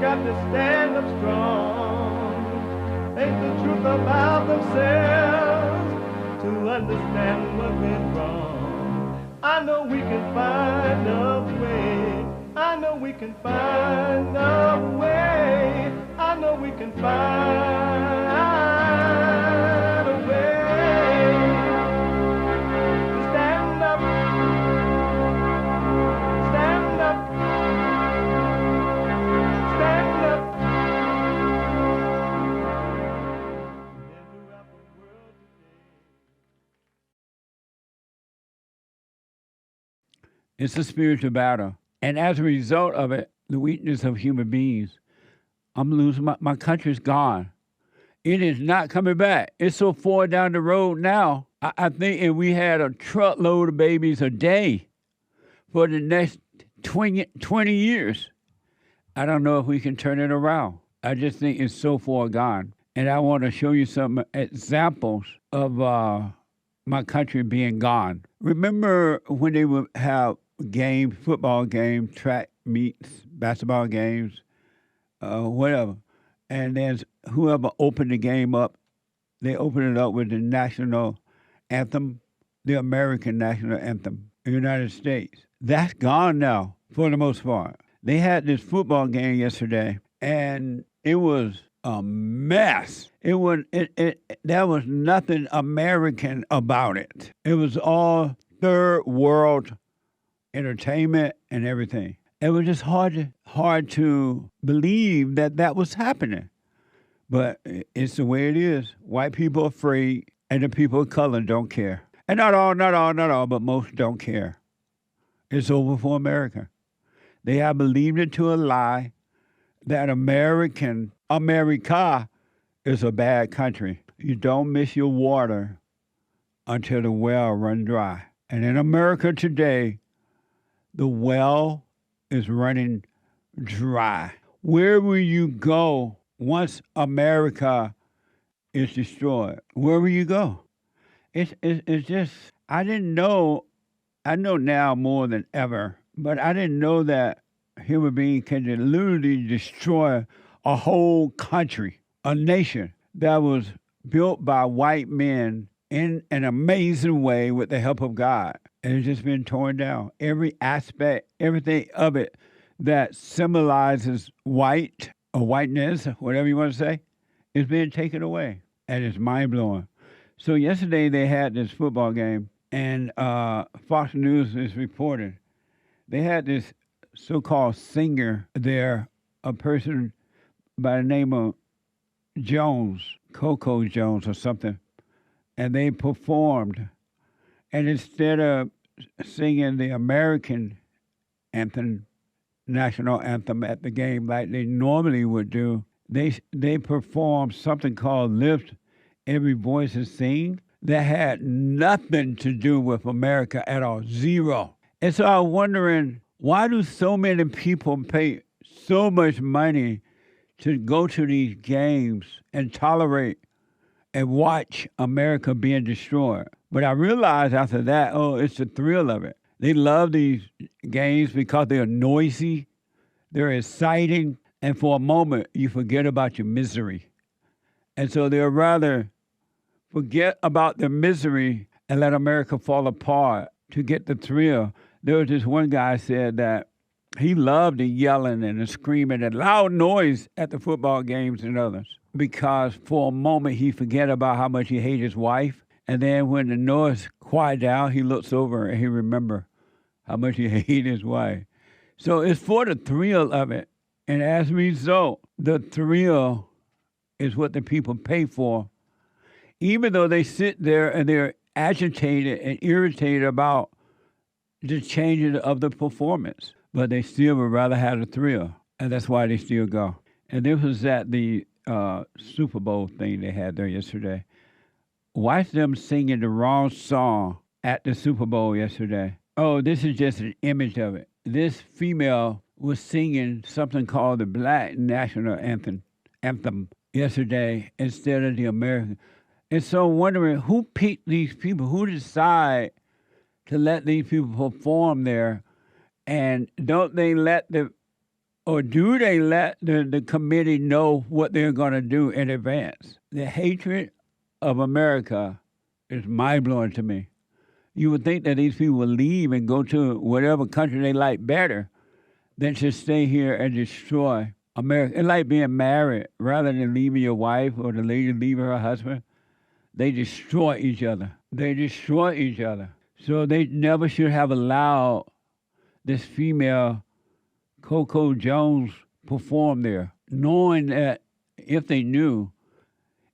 got to stand up strong, face the truth about themselves, to understand what went wrong. I know we can find a way. I know we can find a way. I know we can find a way to stand up, stand up, stand up. It's a spiritual battle. And as a result of it, the weakness of human beings, I'm losing my country's gone. It is not coming back. It's so far down the road now. I think if we had a truckload of babies a day for the next 20 years, I don't know if we can turn it around. I just think it's so far gone. And I want to show you some examples of my country being gone. Remember when they would have games, football games, track meets, basketball games, whatever. And then whoever opened the game up, they opened it up with the national anthem, the American national anthem, the United States. That's gone now, for the most part. They had this football game yesterday, and it was a mess. There was nothing American about it. It was all third world entertainment and everything. It was just hard to believe that was happening. But it's the way it is. White people are afraid, and the people of color don't care. And not all, but most don't care. It's over for America. They have believed it to a lie that America is a bad country. You don't miss your water until the well runs dry. And in America today, the well is running dry. Where will you go once America is destroyed? Where will you go? It's just, I didn't know, I know now more than ever, but I didn't know that human beings can literally destroy a whole country, a nation that was built by white men in an amazing way with the help of God. And it's just been torn down. Every aspect, everything of it that symbolizes white or whiteness, whatever you want to say, is being taken away. And it's mind-blowing. So yesterday they had this football game, and Fox News is reporting. They had this so-called singer there, a person by the name of Jones, Coco Jones or something, and they performed. And instead of singing the American anthem, national anthem at the game like they normally would do, they performed something called Lift Every Voice and Sing that had nothing to do with America at all, zero. And so I was wondering, why do so many people pay so much money to go to these games and tolerate and watch America being destroyed? But I realized after that, it's the thrill of it. They love these games because they're noisy, they're exciting, and for a moment, you forget about your misery. And so they'll rather forget about the misery and let America fall apart to get the thrill. There was this one guy said that he loved the yelling and the screaming and loud noise at the football games and others because for a moment he forget about how much he hated his wife. And then when the noise quiet down, he looks over and he remember how much he hated his wife. So it's for the thrill of it. And as a result, the thrill is what the people pay for. Even though they sit there and they're agitated and irritated about the changing of the performance, but they still would rather have the thrill. And that's why they still go. And this was at the Super Bowl thing they had there yesterday. Watch them singing the wrong song at the Super Bowl yesterday. Oh, this is just an image of it. This female was singing something called the Black Nat'l Anthem yesterday instead of the American. And so I'm wondering who picked these people, who decide to let these people perform there, and don't they let the Or do they let the committee know what they're going to do in advance? The hatred of America is mind-blowing to me. You would think that these people would leave and go to whatever country they like better than to stay here and destroy America. It's like being married. Rather than leaving your wife or the lady leaving her husband, they destroy each other. They destroy each other. So they never should have allowed this female Coco Jones perform there, knowing that if they knew,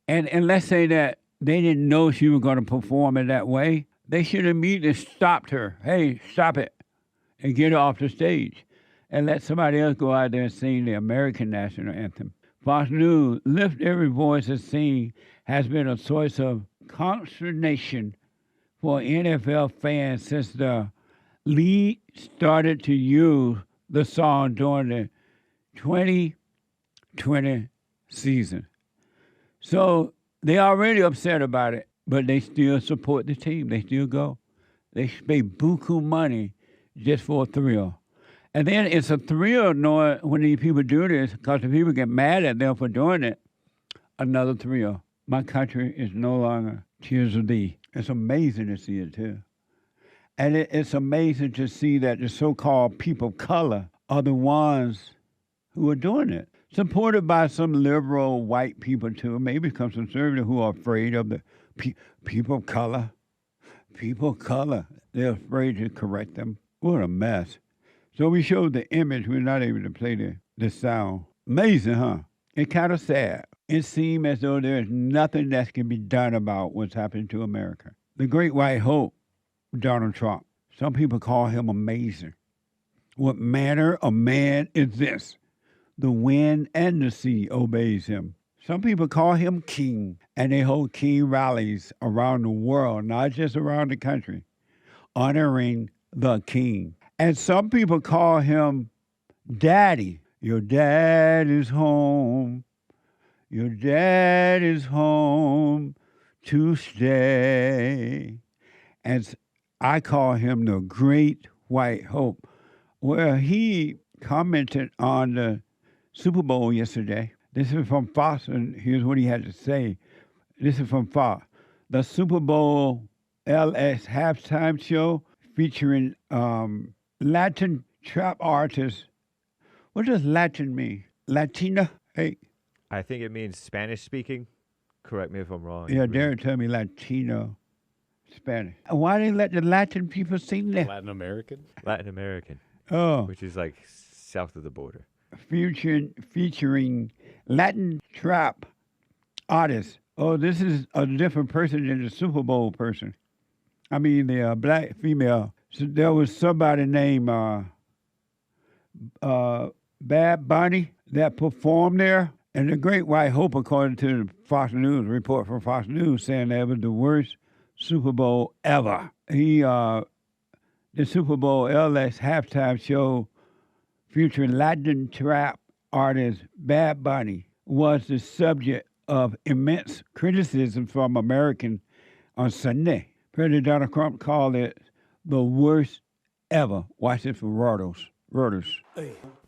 and let's say that they didn't know she was going to perform in that way, they should have immediately stopped her. Hey, stop it, and get her off the stage, and let somebody else go out there and sing the American national anthem. Fox News, Lift Every Voice is Seen has been a source of consternation for NFL fans since the league started to use the song during the 2020 season. So they already upset about it, but they still support the team. They still go. They pay buku money just for a thrill. And then it's a thrill knowing when these people do this, because if people get mad at them for doing it, another thrill. My country is no longer Tears of Thee. It's amazing to see it too. And it's amazing to see that the so-called people of color are the ones who are doing it. Supported by some liberal white people too, maybe some conservative who are afraid of the people of color. People of color, they're afraid to correct them. What a mess. So we showed the image, we're not able to play the sound. Amazing, huh? It's kind of sad. It seems as though there's nothing that can be done about what's happening to America. The great white hope, Donald Trump. Some people call him amazing. What manner of man is this? The wind and the sea obeys him. Some people call him king, and they hold king rallies around the world, not just around the country, honoring the king. And some people call him daddy. Your dad is home. Your dad is home to stay. And I call him the great white hope. Well, he commented on the Super Bowl yesterday. This is from Fox, and here's what he had to say. This is from Fox. The Super Bowl LS halftime show featuring Latin trap artist. What does Latin mean? Latina? Hey. I think it means Spanish speaking. Correct me if I'm wrong. Yeah, Darren told me Latino Spanish. Why they let the Latin people sing that? Latin American? Latin American. Oh. Which is like south of the border. Featuring Latin trap artists. Oh, this is a different person than the Super Bowl person. I mean, the black female. So there was somebody named Bad Bunny that performed there. And the Great White Hope, according to the Fox News report from Fox News, saying that it was the worst Super Bowl ever. The Super Bowl LS halftime show featuring Latin trap artist Bad Bunny was the subject of immense criticism from Americans on Sunday. President Donald Trump called it the worst ever. Watch it from Reuters.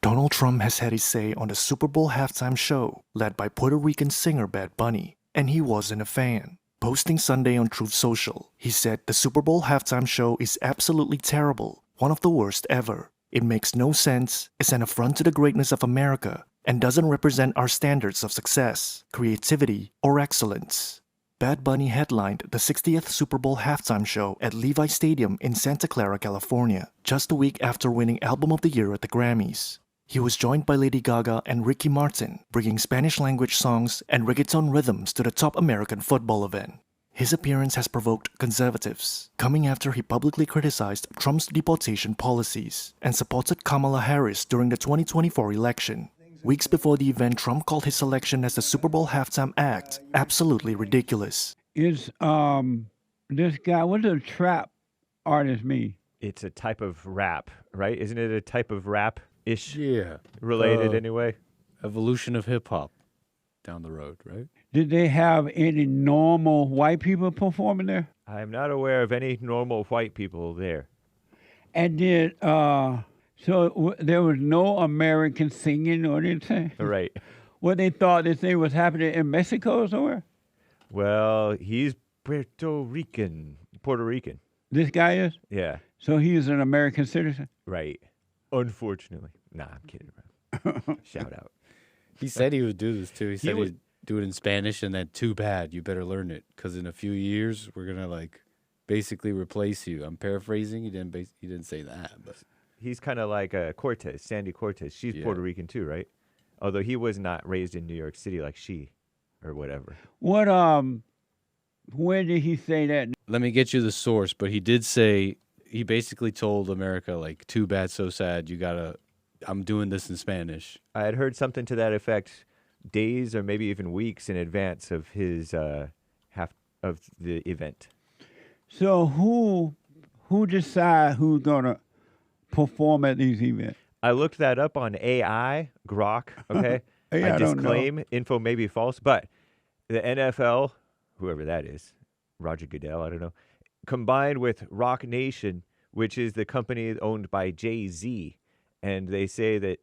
Donald Trump has had his say on the Super Bowl halftime show, led by Puerto Rican singer Bad Bunny, and he wasn't a fan. Posting Sunday on Truth Social, he said the Super Bowl halftime show is absolutely terrible, one of the worst ever. It makes no sense, is an affront to the greatness of America, and doesn't represent our standards of success, creativity, or excellence. Bad Bunny headlined the 60th Super Bowl halftime show at Levi Stadium in Santa Clara, California, just a week after winning Album of the Year at the Grammys. He was joined by Lady Gaga and Ricky Martin, bringing Spanish-language songs and reggaeton rhythms to the top American football event. His appearance has provoked conservatives, coming after he publicly criticized Trump's deportation policies and supported Kamala Harris during the 2024 election. Weeks before the event, Trump called his selection as the Super Bowl halftime act absolutely ridiculous. Is this guy, what does trap artist mean? It's a type of rap, right? Isn't it a type of rap-ish? Yeah. Related anyway? Evolution of hip-hop down the road, right? Did they have any normal white people performing there? I am not aware of any normal white people there. And did So there was no American singing or anything? Right. What they thought this thing was happening in Mexico or somewhere? Well, he's Puerto Rican. This guy is? Yeah. So he is an American citizen? Right. Unfortunately. Nah, I'm kidding. Bro. Shout out. He said he would do this too. He said would- he'd do it in Spanish, and then too bad, you better learn it, because in a few years we're gonna like basically replace you. I'm paraphrasing. He didn't say that, but He's kind of like Cortez, Sandy Cortez. She's Yeah. Puerto Rican too, right? Although he was not raised in New York City like she, or whatever. What, when did he say that? let me get you the source. But he did say he basically told America like, too bad, so sad. I'm doing this in Spanish. I had heard something to that effect days or maybe even weeks in advance of his half of the event. So who decide who's gonna perform at these events? I looked that up on AI, Grok, okay? Hey, I I don't know. disclaim info may be false, but the NFL, whoever that is, Roger Goodell, I don't know, combined with Rock Nation, which is the company owned by Jay-Z, and they say that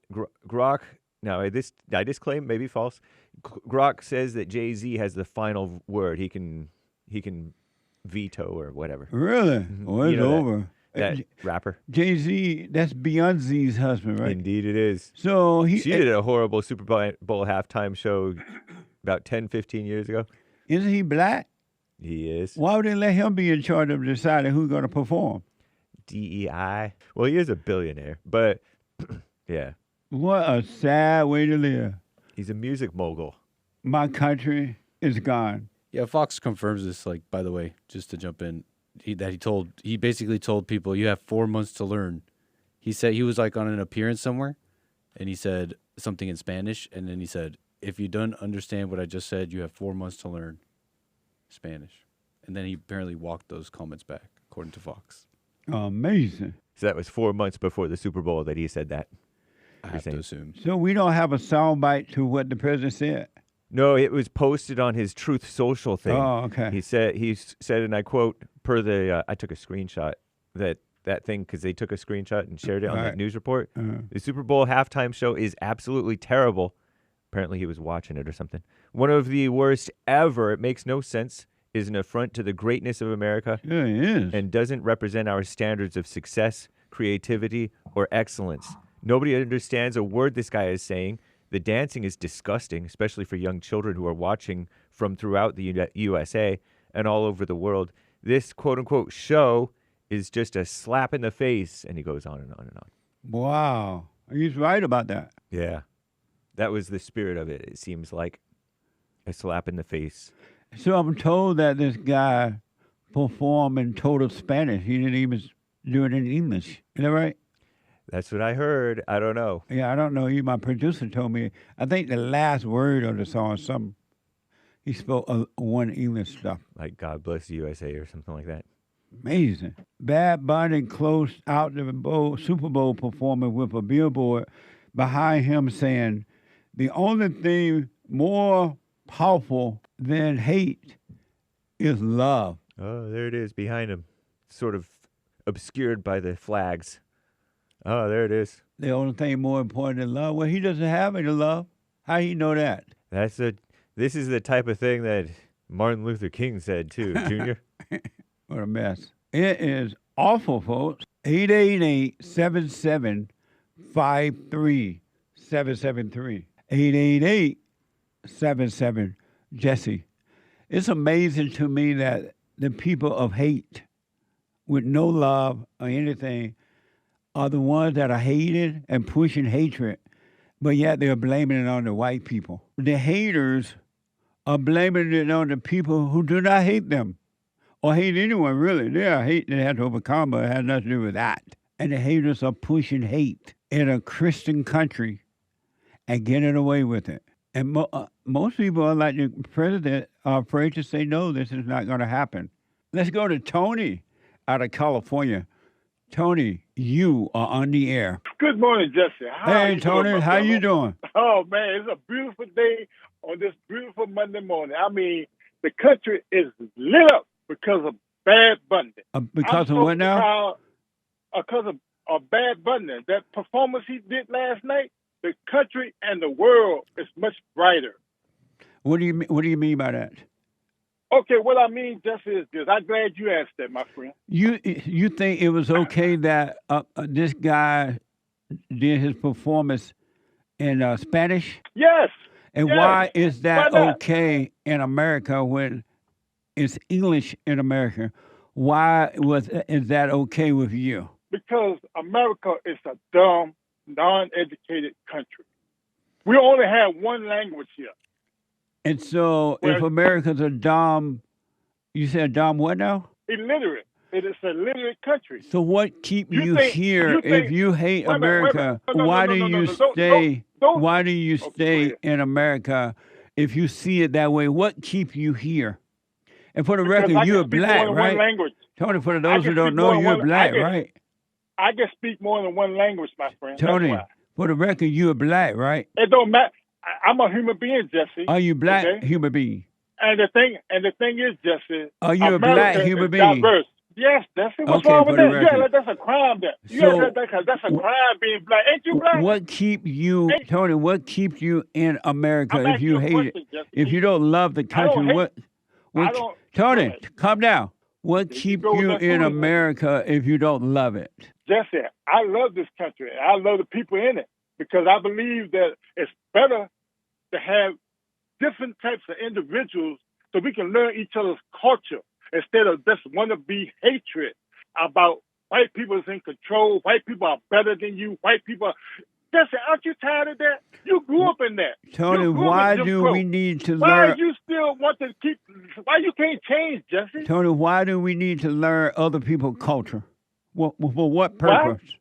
Grok, now I disclaim, maybe false, Grok says that Jay-Z has the final word. He can veto or whatever. Really? Oh, it's You know that- over. That rapper. Jay-Z, that's Beyonce's husband, right? Indeed it is. So She did a horrible Super Bowl halftime show about 10, 15 years ago. Isn't he black? He is. Why would they let him be in charge of deciding who's going to perform? DEI. Well, he is a billionaire, but yeah, What a sad way to live. he's a music mogul. My country is gone. Yeah, Fox confirms this. Like, by the way, just to jump in, he basically told people you have 4 months to learn. He said he was like on an appearance somewhere, and he said something in Spanish, and then he said, if you don't understand what I just said, you have 4 months to learn Spanish. And then he apparently walked those comments back, according to Fox. Amazing. So that was 4 months before the Super Bowl that he said that. I have to assume. So we don't have a soundbite to what the president said. No, it was posted on his Truth Social thing. Oh, okay. He said, and I quote, per the, I took a screenshot, that thing, because they took a screenshot and shared it on that Right. news report. Uh-huh. The Super Bowl halftime show is absolutely terrible. Apparently he was watching it or something. One of the worst ever. It makes no sense. Is an affront to the greatness of America Yeah, it is. and doesn't represent our standards of success, creativity, or excellence. Nobody understands a word this guy is saying. The dancing is disgusting, especially for young children who are watching from throughout the USA and all over the world. This quote-unquote show is just a slap in the face, and he goes on and on and on. Wow. He's right about that. Yeah, that was the spirit of it, it seems like. A slap in the face. So I'm told that this guy performed in total Spanish. He didn't even do it in English. Is that right? That's what I heard. I don't know. Yeah, I don't know. My producer told me. I think the last word of the song, he spoke one English stuff. Like God Bless the USA or something like that. Amazing. Bad Bunny closed out the Super Bowl performance with a billboard behind him saying, the only thing more powerful than hate is love. Oh, there it is behind him. Sort of obscured by the flags. Oh, there it is. The only thing more important than love. Well, he doesn't have any love. How he know that? This is the type of thing that Martin Luther King said too, Junior. What a mess. It is awful, folks. 888-77-53-773. 888-77-JESSE. It's amazing to me that the people of hate with no love or anything are the ones that are hated and pushing hatred, but yet they're blaming it on the white people. The haters are blaming it on the people who do not hate them or hate anyone, really. They are hate they have to overcome, but it has nothing to do with that. And the haters are pushing hate in a Christian country and getting away with it. And most people are like the president are afraid to say, no, this is not going to happen. Let's go to Tony out of California. Tony, you are on the air. Good morning, Jesse. Hey, Tony, how you doing? Oh, man, it's a beautiful day on this beautiful Monday morning. I mean, the country is lit up because of Bad Bunny. Because of what now? Because of of Bad Bunny, that performance he did last night, the country and the world is much brighter. What do you mean by that? Okay, what I mean just is this. I'm glad you asked that, my friend. You think it was okay that this guy did his performance in Spanish? Yes. And yes. why is that Why not? okay in America when it's English in America? Why is that okay with you? Because America is a dumb, non-educated country. We only have one language here. And so if America's a dumb, you said dumb what now? Illiterate. It is a literate country. So what keep you here if you hate America? Why do you stay? Why do you stay in America if you see it that way? What keep you here? And for the record, you're black, right? Tony, for those who don't know, you're black, right? I can speak more than one language, my friend. Tony, for the record, you're black, right? It don't matter. I'm a human being, Jesse. Are you black human being? And the thing is, Jesse, are you a black human being? Diverse. Yes, Jesse. What's wrong with that? Yeah, that's a crime. That's a crime being black. Ain't you black? What keep you, Tony? What keeps you in America if you hate it? If you don't love the country, Tony, calm down. What keeps you in America if you don't love it? Jesse, I love this country. I love the people in it because I believe that it's better to have different types of individuals so we can learn each other's culture instead of just wannabe hatred about white people is in control, white people are better than you, white people. Jesse, aren't you tired of that? You grew up in that. Tony, why do we need to learn? Why you still want to keep? Why you can't change, Jesse? Tony, why do we need to learn other people's culture? For what purpose? Why?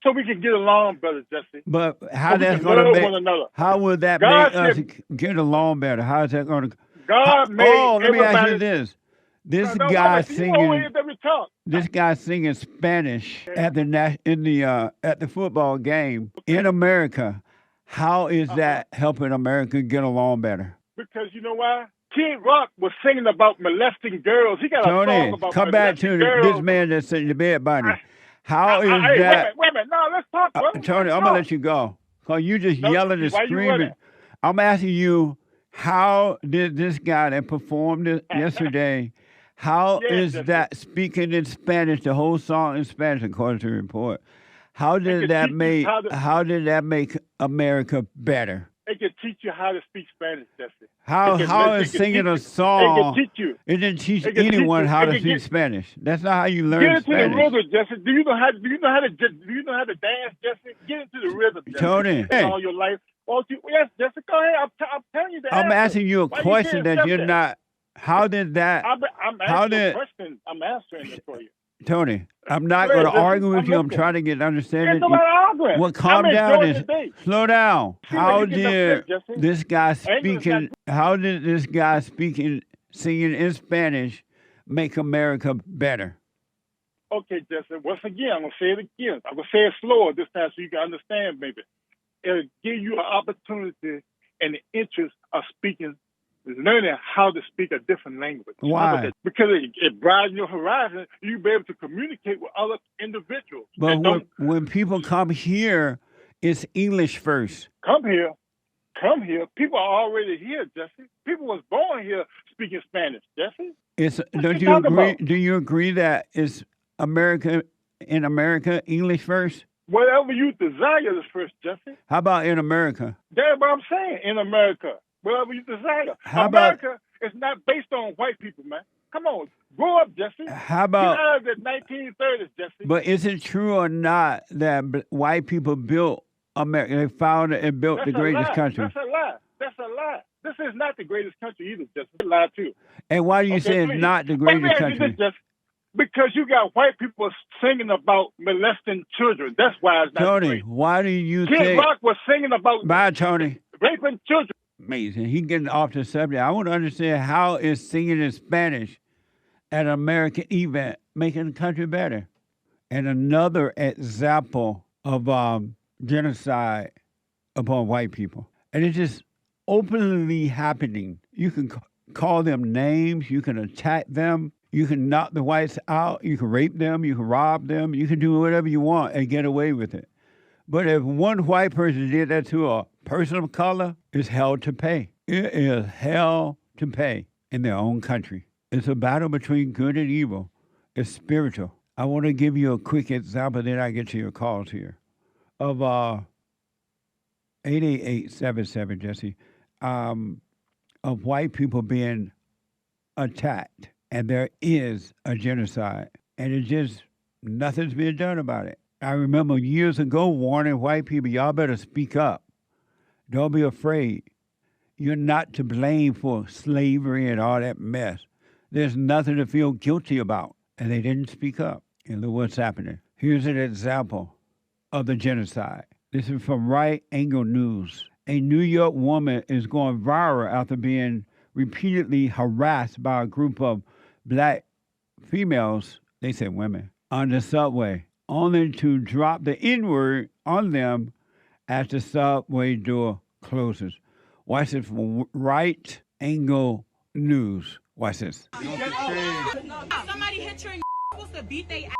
So we can get along better, Jesse. But how that's going to make? How would that make us get along better? How is that going to? God made let me ask you this. This guy singing. This guy singing Spanish at the football game in America. How is that helping America get along better? Because you know why? Kid Rock was singing about molesting girls. He got a song about come back to this man that's in the bed body. How is that? Wait a minute. No, let's talk, brother. Tony, I'm going to let you go. Because you just yelling and screaming. I'm asking you, how did this guy that performed yesterday, how is that speaking in Spanish, the whole song in Spanish, according to the report, how did that make America better? It can teach you how to speak Spanish, Jesse. How is singing a song? It can teach you. It didn't teach anyone how to speak Spanish. That's not how you learn Spanish. Get into the rhythm, Jesse. Do you know how to dance, Jesse? Get into the rhythm, Jesse. Tony, all your life. Yes, Jesse, go ahead. I'm telling you that. I'm asking you a question that you're not. How did that? I'm asking you a question. I'm answering it for you. Tony, I'm not going to argue with you. I'm trying to get understanding. Well, calm down. Slow down. How did this guy speaking? How did this guy singing in Spanish make America better? Okay, Jesse. Once again, I'm going to say it again. I'm going to say it slower this time so you can understand, maybe. It'll give you an opportunity and the interest of speaking, learning how to speak a different language. Why? Because it broadens your horizon. You'll be able to communicate with other individuals. But when people come here, it's English first. Come here. People are already here, Jesse. People was born here speaking Spanish, Jesse. Do you agree that it's in America, English first? Whatever you desire is first, Jesse. How about in America? That's what I'm saying, in America. Whatever you desire. America is not based on white people, man. Come on, grow up, Jesse. How about get out of the 1930s, Jesse? But is it true or not that white people built America? They founded and built the greatest country. That's a lie. This is not the greatest country either, Jesse. It's a lie too. And why do you say it's not the greatest country? Because you got white people singing about molesting children. That's why it's not Tony, great. Why do you think... Kid Rock was singing about... Bye, Tony. Raping children. Amazing. He getting off the subject. I want to understand how is singing in Spanish at an American event making the country better? And another example of genocide upon white people. And it's just openly happening. You can call them names. You can attack them. You can knock the whites out, you can rape them, you can rob them, you can do whatever you want and get away with it. But if one white person did that to a person of color, it's hell to pay. It is hell to pay in their own country. It's a battle between good and evil. It's spiritual. I want to give you a quick example, then I get to your calls here. Of 88877, Jesse, of white people being attacked. And there is a genocide. And it's just, nothing's being done about it. I remember years ago warning white people, y'all better speak up. Don't be afraid. You're not to blame for slavery and all that mess. There's nothing to feel guilty about. And they didn't speak up. And look what's happening. Here's an example of the genocide. This is from Right Angle News. A New York woman is going viral after being repeatedly harassed by a group of black females, they said women, on the subway, only to drop the N-word on them as the subway door closes. Watch this from Right Angle News. Watch this. Somebody hit you and you're supposed to beat they ass.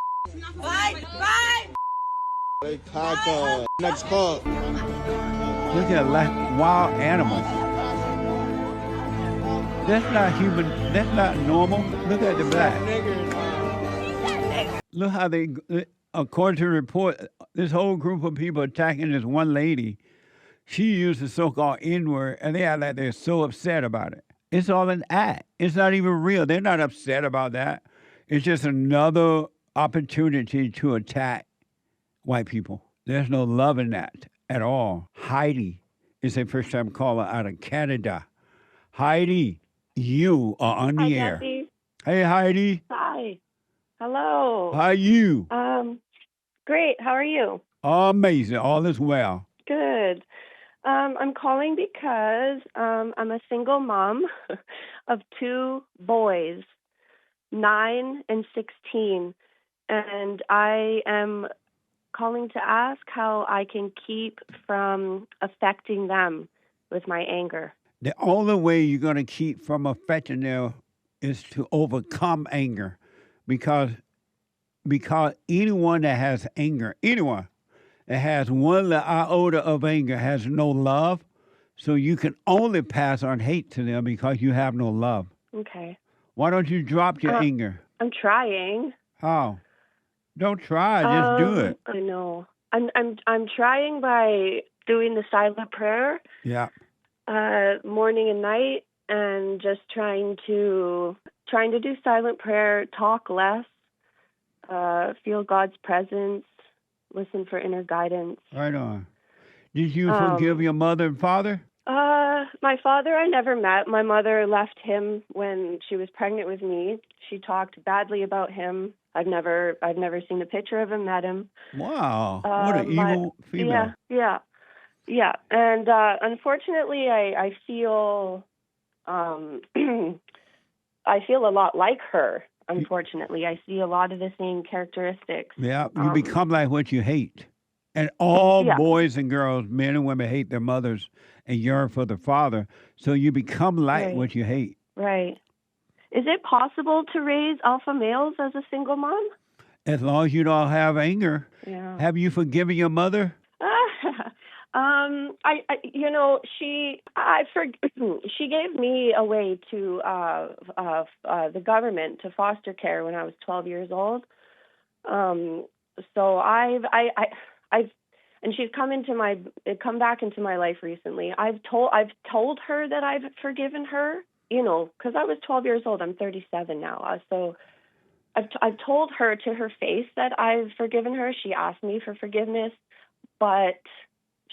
Bye. Hey, Taco. Next call. Look at that wild animal. That's not human. That's not normal. Look at the black. Look how they, according to the report, this whole group of people attacking this one lady. She used the so-called N-word, and they act like they're so upset about it. It's all an act. It's not even real. They're not upset about that. It's just another opportunity to attack white people. There's no love in that at all. HEIDI is a first-time caller out of Canada. HEIDI, you are on the air. Jesse. Hey, HEIDI. Hi. Hello. How are you? Great. How are you? Amazing. All is well. Good. I'm calling because I'm a single mom of two boys, 9 and 16, and I am calling to ask how I can keep from affecting them with my anger. The only way you're going to keep from affecting them is to overcome anger, because anyone that has anger, anyone that has one little iota of anger has no love, so you can only pass on hate to them because you have no love. Okay. Why don't you drop your anger? I'm trying. How? Don't try, just do it. I know. I'm trying by doing the silent prayer. Yeah. Morning and night, and just trying to do silent prayer, talk less, feel God's presence, listen for inner guidance. Right on. Did you forgive your mother and father? My father I never met. My mother left him when she was pregnant with me. She talked badly about him. I've never seen a picture of him, met him. Wow. What an evil female. Yeah. And unfortunately, I feel I feel a lot like her. Unfortunately, I see a lot of the same characteristics. Yeah, you become like what you hate. And all boys and girls, men and women, hate their mothers and yearn for their father. So you become like what you hate. Right. Is it possible to raise alpha males as a single mom? As long as you don't have anger. Yeah. Have you forgiven your mother? She gave me away to the government to foster care when I was 12 years old. So I've and she's come back into my life recently. I've told her that I've forgiven her, because I was 12 years old. I'm 37 now. So I've told her to her face that I've forgiven her. She asked me for forgiveness, but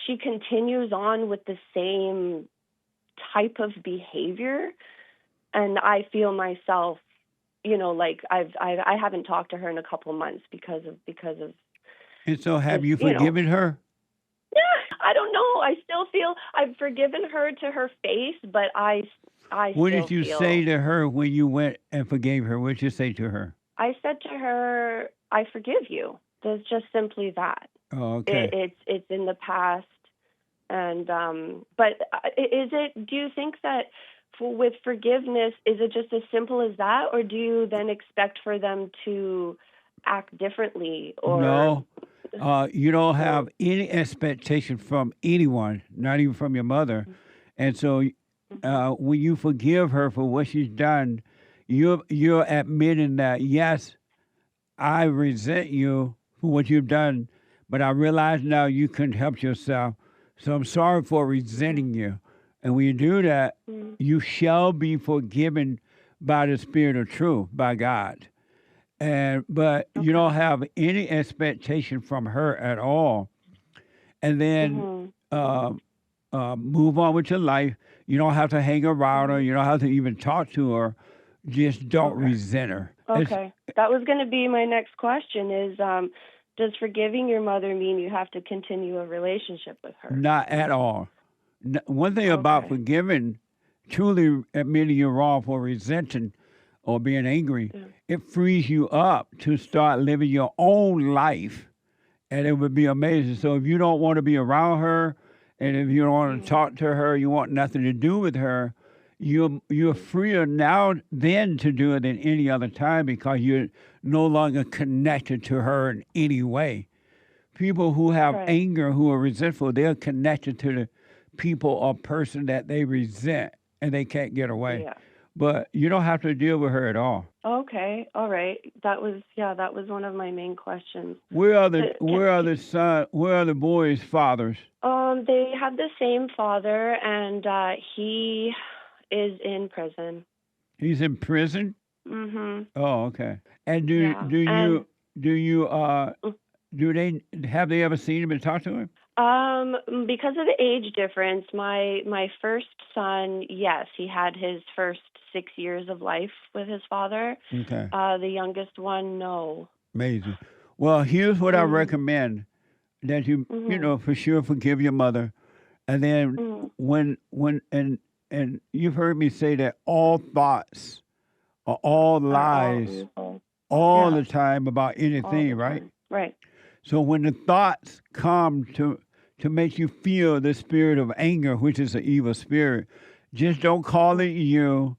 she continues on with the same type of behavior, and I feel myself, like I haven't talked to her in a couple of months because of. And so, have you forgiven her? Yeah, I don't know. I still feel I've forgiven her to her face, but I. What did you say to her when you went and forgave her? What did you say to her? I said to her, "I forgive you." There's just simply that. Oh, okay. It's in the past, and but do you think that with forgiveness, is it just as simple as that, or do you then expect for them to act differently? Or No, you don't have any expectation from anyone, not even from your mother. And so when you forgive her for what she's done, you're admitting that, yes, I resent you for what you've done, but I realize now you couldn't help yourself. So I'm sorry for resenting you. And when you do that, you shall be forgiven by the Spirit of truth, by God. But you don't have any expectation from her at all. And then move on with your life. You don't have to hang around her. You don't have to even talk to her. Just don't resent her. Okay. That was going to be my next question is, does forgiving your mother mean you have to continue a relationship with her? Not at all. One thing about forgiving, truly admitting you're wrong for resenting or being angry, it frees you up to start living your own life. And it would be amazing. So if you don't want to be around her, and if you don't want to talk to her, you want nothing to do with her, you're freer now then to do it than any other time because you're no longer connected to her in any way. People who have anger, who are resentful, they're connected to the people or person that they resent, and they can't get away. Yeah. But you don't have to deal with her at all. Okay, all right. That was one of my main questions. Where are the boys' fathers? They have the same father, and he is in prison. He's in prison? Mm-hmm. Oh, okay. And do they have they ever seen him and talked to him? Because of the age difference, my first son, yes, he had his first 6 years of life with his father. Okay. The youngest one, no. Amazing. Well, here's what I recommend: that you for sure forgive your mother, and then when and you've heard me say that all thoughts are all lies all the time about anything, right? Right. So when the thoughts come to make you feel the spirit of anger, which is an evil spirit, just don't call it you,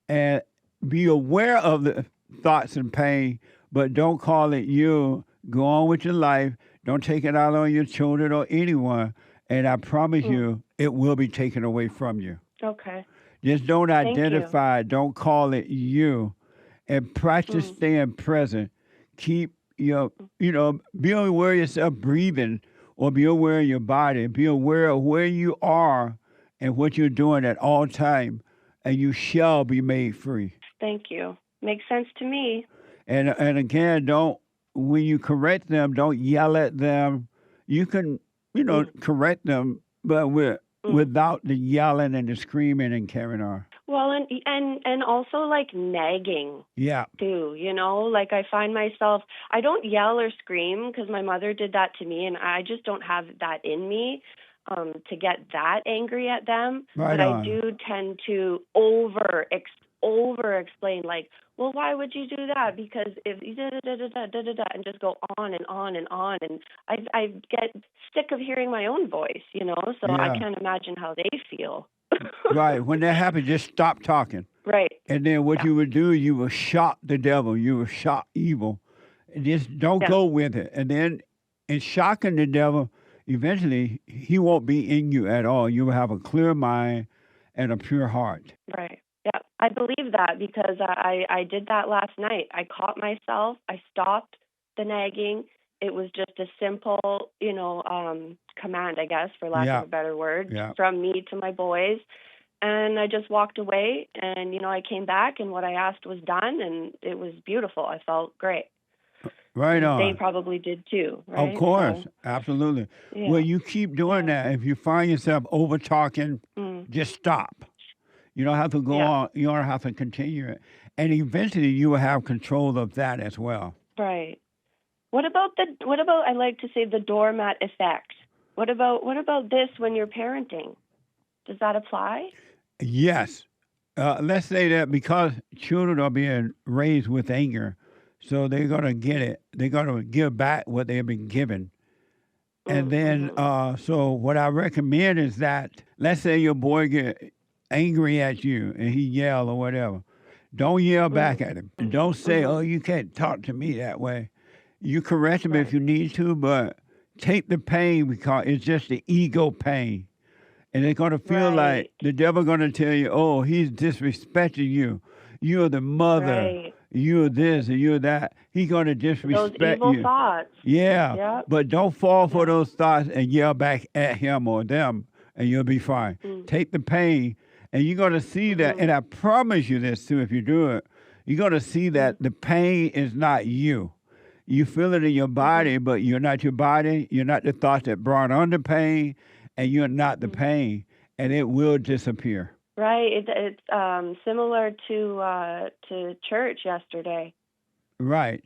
and be aware of the thoughts and pain, but don't call it you. Go on with your life. Don't take it out on your children or anyone, and I promise you, it will be taken away from you. Okay. Just don't Thank identify. Don't call it you, and practice staying present. Keep be aware of yourself breathing, or be aware of your body. Be aware of where you are and what you're doing at all time, and you shall be made free. Thank you. Makes sense to me. And again, when you correct them, don't yell at them. You can, correct them, but without the yelling and the screaming and carrying on. Well, and also like nagging. Yeah. Too, like I find myself, I don't yell or scream because my mother did that to me, and I just don't have that in me to get that angry at them. Right but on. I do tend to over explain, like, well, why would you do that? Because if you and just go on and on and on, and I get sick of hearing my own voice, so I can't imagine how they feel. Right. When that happens, just stop talking. Right. And then what you would do, you will shock the devil. You will shock evil. And just don't go with it. And then in shocking the devil, eventually he won't be in you at all. You will have a clear mind and a pure heart. Right. Yeah, I believe that because I did that last night. I caught myself. I stopped the nagging. It was just a simple, command, I guess, for lack of a better word, from me to my boys. And I just walked away, and, I came back, and what I asked was done, and it was beautiful. I felt great. Right on. They probably did too, right? Of course, absolutely. Yeah. Well, you keep doing that. If you find yourself over-talking, just stop. You don't have to go on. You don't have to continue it. And eventually you will have control of that as well. Right. What about I like to say the doormat effect? What about this when you're parenting? Does that apply? Yes. Let's say that because children are being raised with anger, so they're going to get it. They're going to give back what they've been given. And then, so what I recommend is that, let's say your boy angry at you and he yell or whatever, don't yell back at him. And don't say, oh, you can't talk to me that way. You correct him if you need to, but take the pain because it's just the ego pain. And they're going to feel like the devil going to tell you, oh, he's disrespecting you. You're the mother. Right. You're this and you're that. He's going to disrespect Those evil you. thoughts. Yeah. Yep. But don't fall for those thoughts and yell back at him or them, and you'll be fine. Take the pain, and you're going to see that. And I promise you this, too, if you do it, you're going to see that the pain is not you. You feel it in your body, but you're not your body. You're not the thoughts that brought on the pain, and you're not the pain, and it will disappear. Right. It's similar to church yesterday. Right.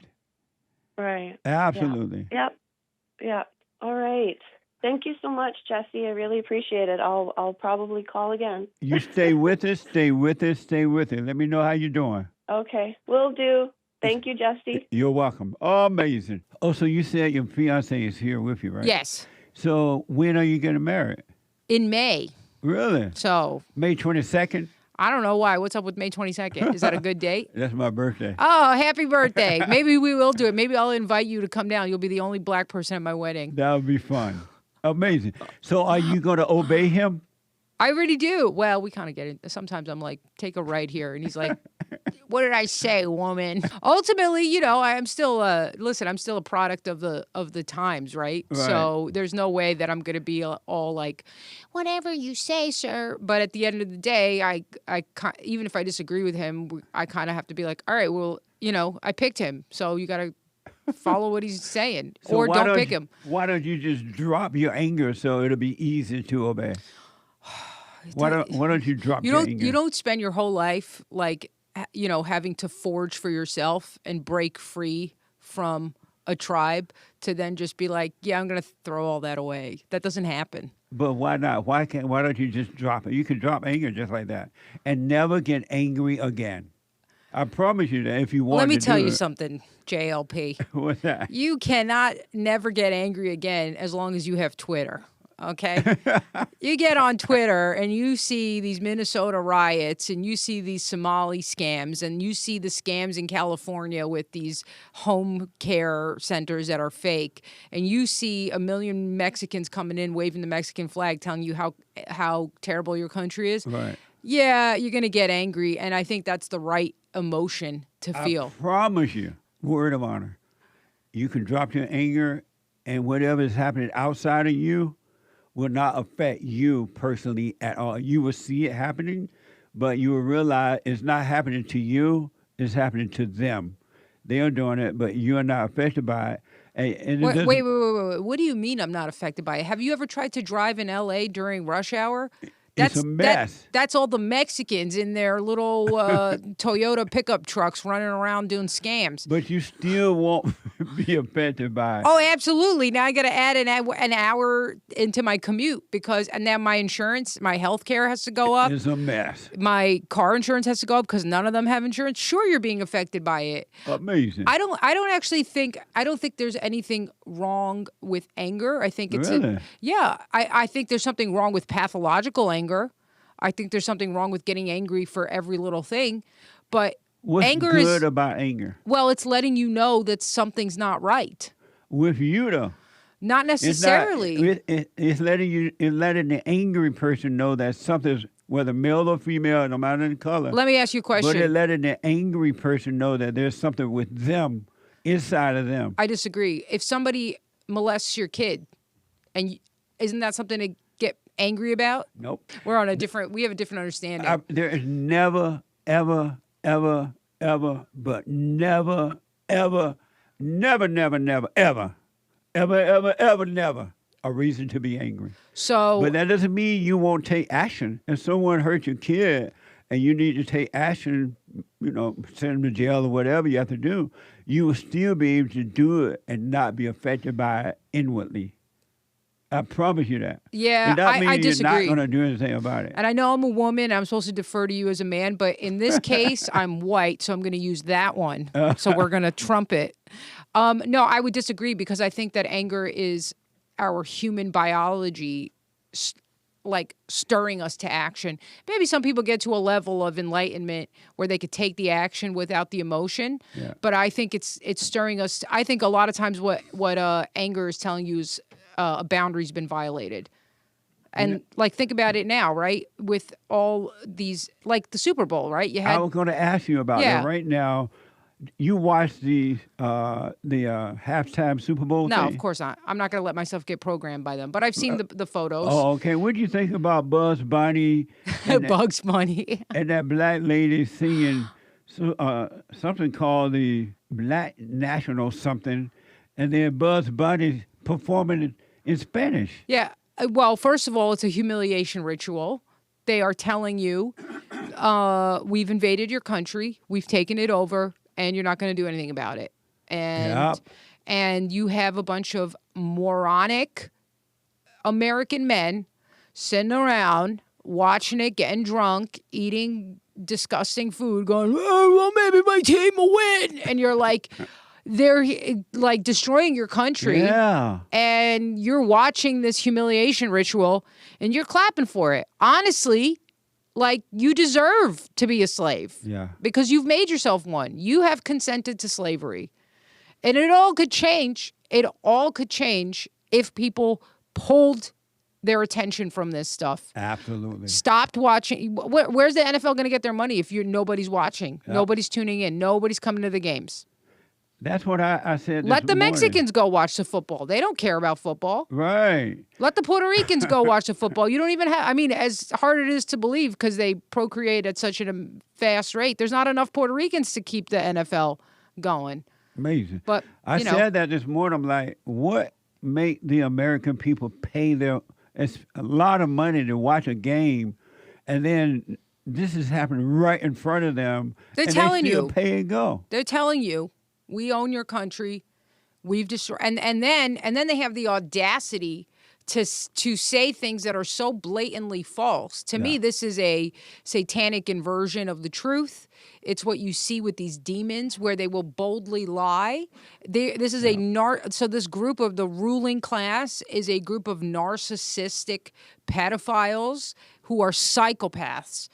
Right. Absolutely. Yep. All right. Thank you so much, Jesse. I really appreciate it. I'll probably call again. You stay with us, stay with us, stay with us. Let me know how you're doing. Okay. Will do. Thank you, Jesse. You're welcome. Oh, amazing. Oh, so you said your fiance is here with you, right? Yes. So when are you getting married? In May. Really? So. May 22nd? I don't know why. What's up with May 22nd? Is that a good date? That's my birthday. Oh, happy birthday. Maybe we will do it. Maybe I'll invite you to come down. You'll be the only black person at my wedding. That would be fun. Amazing. So are you going to obey him? I already do. Well, we kind of get it. Sometimes I'm like, take a right here. And he's like, what did I say, woman? Ultimately, you know, I'm still I'm still a product of the times, right? So there's no way that I'm going to be all like, whatever you say, sir. But at the end of the day, I even if I disagree with him, I kind of have to be like, all right, well, you know, I picked him. So you got to follow what he's saying, so or don't pick him. Why don't you just drop your anger so it'll be easy to obey? Why don't you drop your anger? You don't spend your whole life like, you know, having to forge for yourself and break free from a tribe to then just be like, yeah, I'm going to throw all that away. That doesn't happen. But why not? Why don't you just drop it? You can drop anger just like that and never get angry again. I promise you that if you want to do it. Let me tell you something, JLP. What's that? You cannot never get angry again as long as you have Twitter. Okay? You get on Twitter and you see these Minnesota riots and you see these Somali scams and you see the scams in California with these home care centers that are fake, and you see 1 million Mexicans coming in waving the Mexican flag telling you how terrible your country is. Right. Yeah, you're going to get angry, and I think that's the right emotion to feel. I promise you, word of honor, you can drop your anger and whatever is happening outside of you will not affect you personally at all. You will see it happening, but you will realize it's not happening to you, it's happening to them. They are doing it, but you are not affected by it. And wait. What do you mean I'm not affected by it? Have you ever tried to drive in L.A. during rush hour? It's a mess. That's all the Mexicans in their little Toyota pickup trucks running around doing scams. But you still won't be affected by it. Oh, absolutely. Now I got to add an hour into my commute and now my insurance, my health care has to go up. It's a mess. My car insurance has to go up because none of them have insurance. Sure, you're being affected by it. Amazing. I don't think there's anything wrong with anger. I think it's really? I think there's something wrong with pathological anger. I think there's something wrong with getting angry for every little thing. But what's anger good about anger? Well, it's letting you know that something's not right. With you, though. Not necessarily. It's letting the angry person know that something's, whether male or female, no matter the color. Let me ask you a question. But it's letting the angry person know that there's something with them, inside of them. I disagree. If somebody molests your kid, and isn't that something to get angry about? Nope. We have a different understanding. There is never, ever, ever, ever, but never, ever, never, never, never, ever, ever, ever, ever, never a reason to be angry. So, but that doesn't mean you won't take action. If someone hurt your kid and you need to take action, you know, send them to jail or whatever you have to do, you will still be able to do it and not be affected by it inwardly. I promise you that. Yeah, I disagree. You're not going to do anything about it. And I know I'm a woman. I'm supposed to defer to you as a man. But in this case, I'm white, so I'm going to use that one. So we're going to trump it. No, I would disagree because I think that anger is our human biology like stirring us to action. Maybe some people get to a level of enlightenment where they could take the action without the emotion. Yeah. But I think it's stirring us. I think a lot of times what anger is telling you is a boundary's been violated. And like, think about it now, right? With all these, like the Super Bowl, right? You had. I was going to ask you about that right now. You watched the halftime Super Bowl No, thing? of course not. I'm not going to let myself get programmed by them. But I've seen the photos. Oh, okay. What do you think about Bugs Bunny? Bugs Bunny. And that black lady singing something called the Black Nat'l something, and then Bugs Bunny performing it in Spanish. Yeah. Well, first of all, it's a humiliation ritual. They are telling you, we've invaded your country, we've taken it over, and you're not going to do anything about it. And you have a bunch of moronic American men sitting around watching it, getting drunk, eating disgusting food, going, oh, well, maybe my team will win. And you're like, they're like destroying your country. Yeah. And you're watching this humiliation ritual and you're clapping for it. Honestly, like, you deserve to be a slave. Yeah. Because you've made yourself one. You have consented to slavery. And it all could change. It all could change if people pulled their attention from this stuff. Absolutely. Stopped watching. Where's the NFL going to get their money if nobody's watching? Yep. Nobody's tuning in. Nobody's coming to the games. That's what I said. Let the Mexicans go watch the football. They don't care about football. Right. Let the Puerto Ricans go watch the football. You don't even have, I mean, as hard it is to believe because they procreate at such a fast rate, there's not enough Puerto Ricans to keep the NFL going. Amazing. But I said that this morning. I'm like, what make the American people pay it's a lot of money to watch a game, and then this is happening right in front of them. They're telling they still you. Pay and go. They're telling you. We own your country. We've destroyed, and then they have the audacity to say things that are so blatantly false. To me, this is a satanic inversion of the truth. It's what you see with these demons, where they will boldly lie. This is so this group of the ruling class is a group of narcissistic pedophiles who are psychopaths.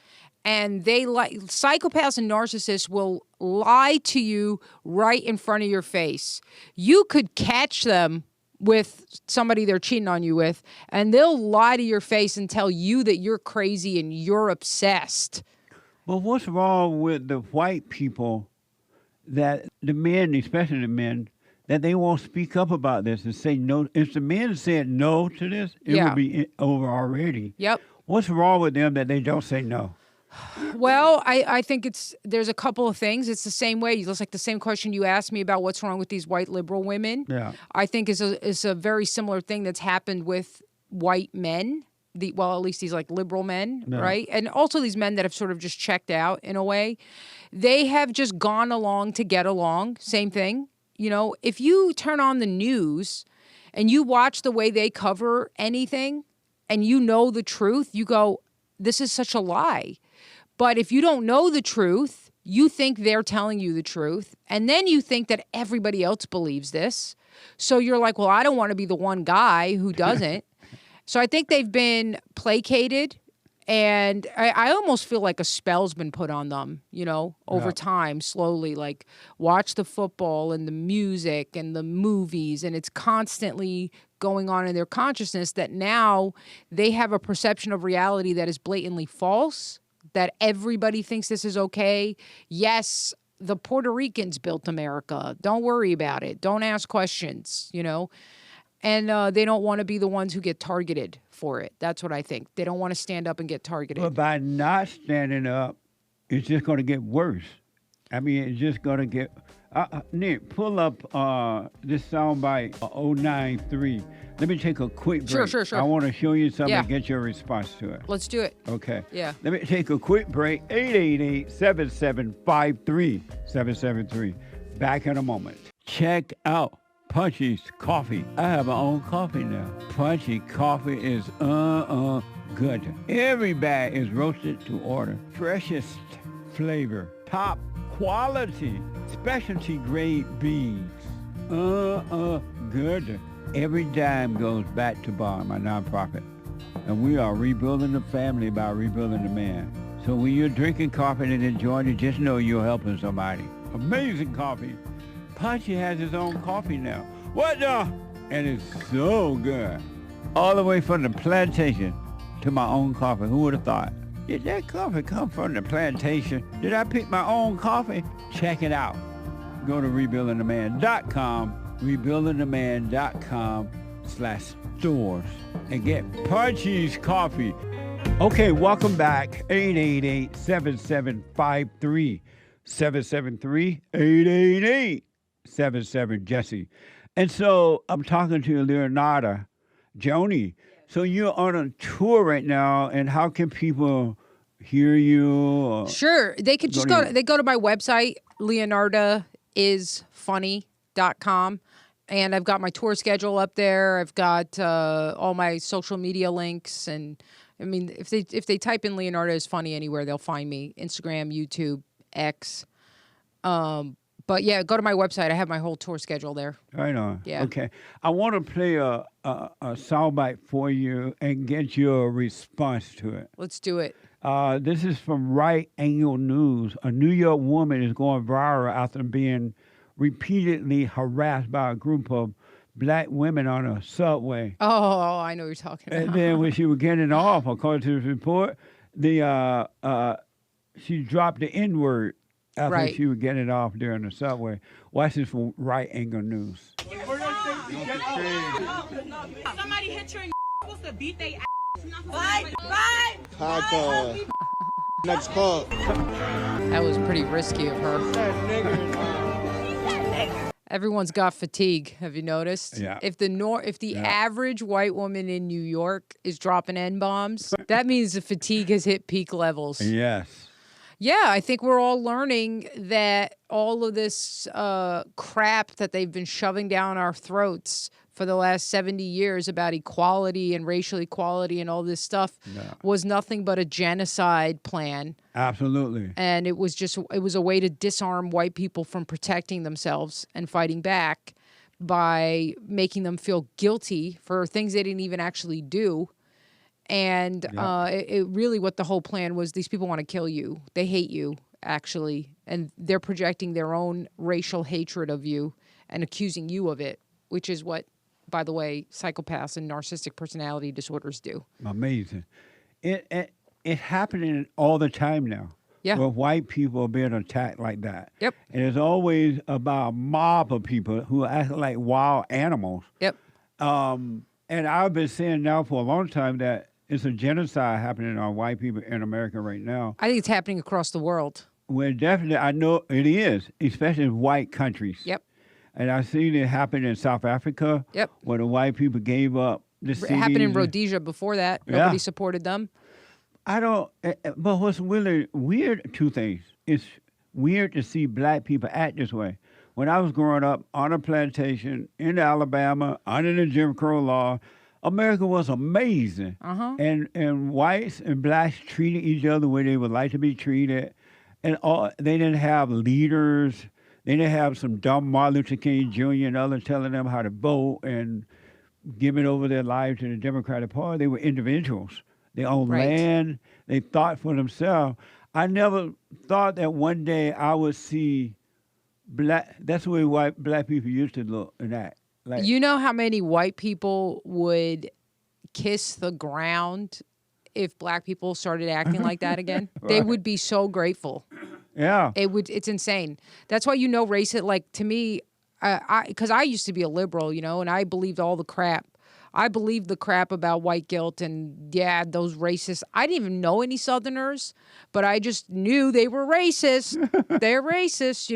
And psychopaths and narcissists will lie to you right in front of your face. You could catch them with somebody they're cheating on you with, and they'll lie to your face and tell you that you're crazy and you're obsessed. Well, what's wrong with the white people, that the men, especially the men, that they won't speak up about this and say no? If the men said no to this, it would be over already. Yep. What's wrong with them that they don't say no? Well, I think there's a couple of things. It's the same way. It's like the same question you asked me about what's wrong with these white liberal women. Yeah. I think is a very similar thing that's happened with white men. At least these like liberal men, right? And also these men that have sort of just checked out in a way. They have just gone along to get along. Same thing. You know, if you turn on the news and you watch the way they cover anything and you know the truth, you go, this is such a lie. But if you don't know the truth, you think they're telling you the truth. And then you think that everybody else believes this. So you're like, well, I don't want to be the one guy who doesn't. So I think they've been placated. And I almost feel like a spell's been put on them, over time, slowly. Like, watch the football and the music and the movies. And it's constantly going on in their consciousness that now they have a perception of reality that is blatantly false. That everybody thinks this is okay. Yes, the Puerto Ricans built America. Don't worry about it. Don't ask questions, And they don't want to be the ones who get targeted for it. That's what I think. They don't want to stand up and get targeted. But by not standing up, it's just going to get worse. I mean, it's just going to get... Nick, pull up this soundbite, 093. Let me take a quick break. Sure. I want to show you something and get your response to it. Let's do it. Okay. Yeah. Let me take a quick break. 888-7753-773. Back in a moment. Check out Punchy's Coffee. I have my own coffee now. Punchy Coffee is good. Every bag is roasted to order. Freshest flavor. Top quality. Specialty grade beans. Good. Every dime goes back to Bar, my nonprofit. And we are rebuilding the family by rebuilding the man. So when you're drinking coffee and enjoying it, just know you're helping somebody. Amazing coffee. Punchy has his own coffee now. What the? And it's so good. All the way from the plantation to my own coffee. Who would have thought? Did that coffee come from the plantation? Did I pick my own coffee? Check it out. Go to rebuildingtheman.com, rebuildingtheman.com/stores, and get Punchy's coffee. Okay, welcome back. 888-7753. 773-888-77 Jesse. And so I'm talking to Leonarda Jonie. So you're on a tour right now, and how can people hear you? Sure. They could just go to my website, leonardaisfunny.com. And I've got my tour schedule up there. I've got all my social media links. And I mean, if they type in Leonarda is Funny anywhere, they'll find me. Instagram, YouTube, X. But yeah, go to my website. I have my whole tour schedule there. Right on. Yeah. Okay. I want to play a soundbite for you and get your response to it. Let's do it. This is from Right Angle News. A New York woman is going viral after being repeatedly harassed by a group of black women on a subway. Oh, I know what you're talking about. And then when she was getting off, according to the report, she dropped the N-word after she was getting off during the subway. Watch this from Right Angle News. Somebody hit you and supposed to beat they ass. Fight! Next call. That was pretty risky of her. Everyone's got fatigue. Have you noticed? Yeah. If the average white woman in New York is dropping N-bombs, that means the fatigue has hit peak levels. Yes. Yeah, I think we're all learning that all of this crap that they've been shoving down our throats for the last 70 years about equality and racial equality and all this stuff was nothing but a genocide plan. Absolutely. And it was a way to disarm white people from protecting themselves and fighting back by making them feel guilty for things they didn't even actually do. And it really what the whole plan was, these people want to kill you. They hate you, actually. And they're projecting their own racial hatred of you and accusing you of it, which is what, by the way, psychopaths and narcissistic personality disorders do. Amazing. It's happening all the time now. Yeah. Where white people are being attacked like that. Yep. And it's always about a mob of people who act like wild animals. Yep. And I've been saying now for a long time that it's a genocide happening on white people in America right now. I think it's happening across the world. Well, definitely, I know it is, especially in white countries. Yep. And I've seen it happen in South Africa. Yep. Where the white people gave up the cities. It happened in Rhodesia before that. Nobody supported them. But what's really weird, two things. It's weird to see black people act this way. When I was growing up on a plantation in Alabama, under the Jim Crow law, America was amazing. And whites and blacks treated each other the way they would like to be treated. And they didn't have leaders. They didn't have some dumb Martin Luther King Jr. and others telling them how to vote and giving over their lives to the Democratic Party. They were individuals. They owned land. They thought for themselves. I never thought that one day I would see black. That's the way black people used to look and act. Like, you know how many white people would kiss the ground if black people started acting like that again? They would be so grateful. Yeah. It's insane. That's why racism, like, to me, because I used to be a liberal, and I believed all the crap. I believed the crap about white guilt and, those racists. I didn't even know any Southerners, but I just knew they were racist. They're racist,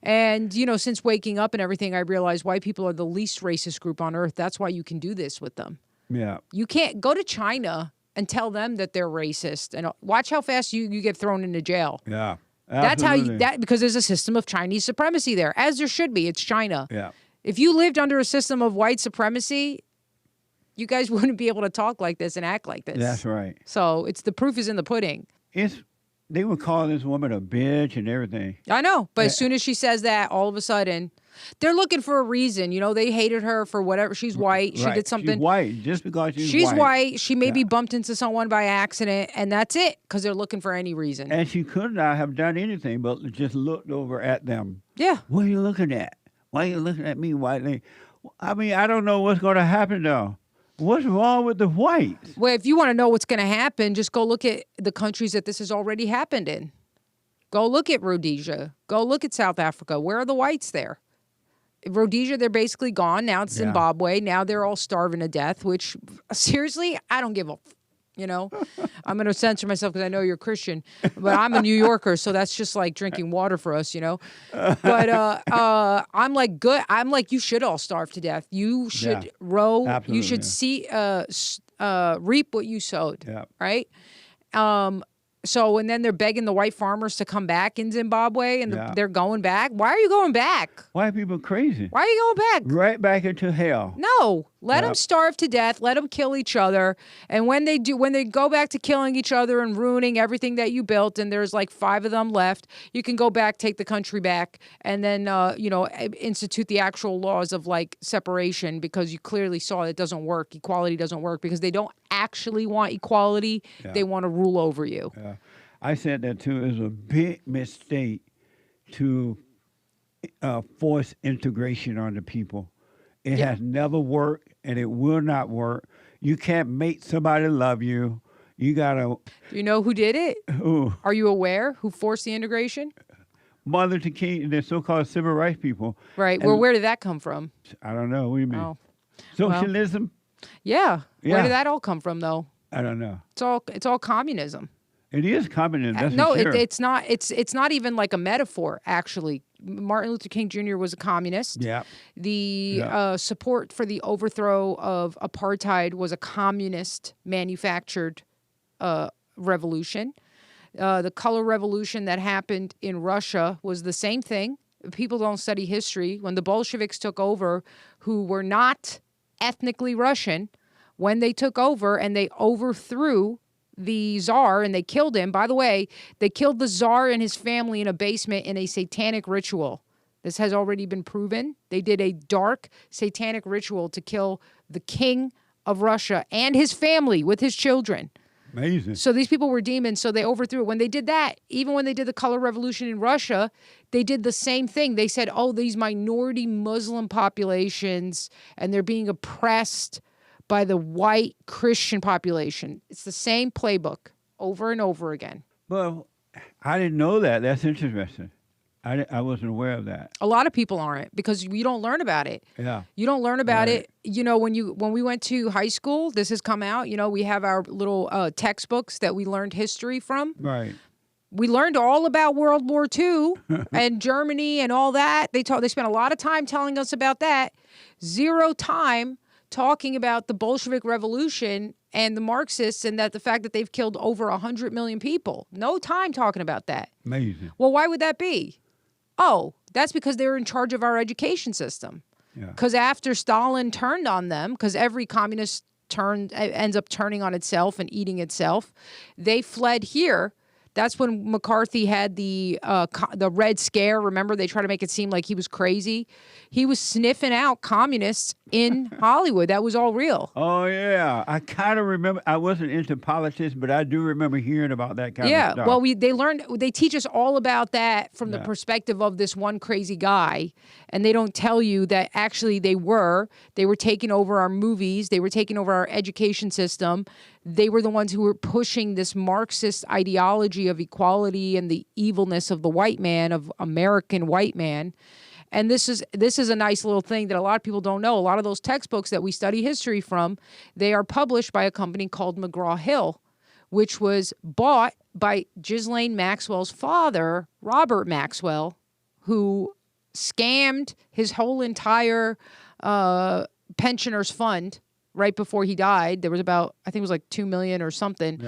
And, since waking up and everything, I realized white people are the least racist group on earth. That's why you can do this with them. Yeah. You can't go to China and tell them that they're racist. And watch how fast you get thrown into jail. Yeah. Absolutely. That's how because there's a system of Chinese supremacy there, as there should be. It's China. Yeah. If you lived under a system of white supremacy, you guys wouldn't be able to talk like this and act like this. That's right. So the proof is in the pudding. They would call this woman a bitch and everything. I know, but as soon as she says that, all of a sudden, They're looking for a reason. You know, they hated her for whatever. She's white. She Right. did something. She's white. Just because she's She's white. white. She maybe bumped into someone by accident, and that's it, because they're looking for any reason. And she could not have done anything but just looked over at them. Yeah. What are you looking at? Why are you looking at me, white lady? I mean, I don't know what's going to happen, though. What's wrong with the whites? Well, if you want to know what's going to happen, just go look at the countries that this has already happened in. Go look at Rhodesia. Go look at South Africa. Where are the whites there? Rhodesia, they're basically gone. Now it's Zimbabwe. Now they're all starving to death, which, seriously, I don't give a... You know, I'm going to censor myself because I know you're Christian, but I'm a New Yorker, so that's just like drinking water for us, you know. But I'm like, good. I'm like, you should all starve to death. You should row. Absolutely, You should see, reap what you sowed. Yeah. Right. So, and then they're begging the white farmers to come back in Zimbabwe, and they're going back. Why are you going back? White people crazy. Why are you going back? Right back into hell. No, let them starve to death. Let them kill each other. And when they do, when they go back to killing each other and ruining everything that you built, and there's like 5 of them left, you can go back, take the country back, and then you know, institute the actual laws of like separation, because you clearly saw it doesn't work. Equality doesn't work because they don't actually want equality. They want to rule over you. Yeah. I said that too. It's a big mistake to force integration on the people. It has never worked, and it will not work. You can't make somebody love you. You gotta. Do you know who did it? Who? Are you aware who forced the integration? Martin Luther King, the so-called civil rights people. Right. Well, where did that come from? I don't know. What do you mean? Oh. Socialism? Yeah. Where did that all come from, though? I don't know. It's all communism. It is communism. That's No, for sure. it's not. It's not even like a metaphor. Actually, Martin Luther King Jr. was a communist. Yeah. The support for the overthrow of apartheid was a communist manufactured revolution. The color revolution that happened in Russia was the same thing. People don't study history. When the Bolsheviks took over, who were not ethnically Russian, when they took over and they overthrew the Tsar and they killed him. By the way, they killed the Tsar and his family in a basement in a satanic ritual. This has already been proven. They did a dark satanic ritual to kill the king of Russia and his family with his children. Amazing. So these people were demons, so they overthrew it. When they did that, even when they did the color revolution in Russia, they did the same thing. They said, oh, these minority Muslim populations, and they're being oppressed by the white Christian population. It's the same playbook over and over again. Well, I didn't know that. That's interesting. I wasn't aware of that. A lot of people aren't, because you don't learn about it. Yeah. You don't learn about it. You know, when we went to high school, this has come out. You know, we have our little textbooks that we learned history from. Right. We learned all about World War II and Germany and all that. They spent a lot of time telling us about that. Zero time talking about the Bolshevik Revolution and the Marxists, and that the fact that they've killed over 100 million people. No time talking about that. Amazing. Well, why would that be? Oh, that's because they were in charge of our education system. Because after Stalin turned on them, because every communist ends up turning on itself and eating itself, they fled here. That's when McCarthy had the Red Scare. Remember, they tried to make it seem like he was crazy. He was sniffing out communists in Hollywood. That was all real. Oh, yeah. I kind of remember. I wasn't into politics, but I do remember hearing about that kind of stuff. Yeah, well, they teach us all about that from the perspective of this one crazy guy, and they don't tell you that actually they were taking over our movies, they were taking over our education system. They were the ones who were pushing this Marxist ideology of equality and the evilness of the white man, of American white man. And this is a nice little thing that a lot of people don't know. A lot of those textbooks that we study history from, they are published by a company called McGraw-Hill, which was bought by Ghislaine Maxwell's father, Robert Maxwell, who scammed his whole entire pensioners fund right before he died. There was about, I think it was like 2 million or something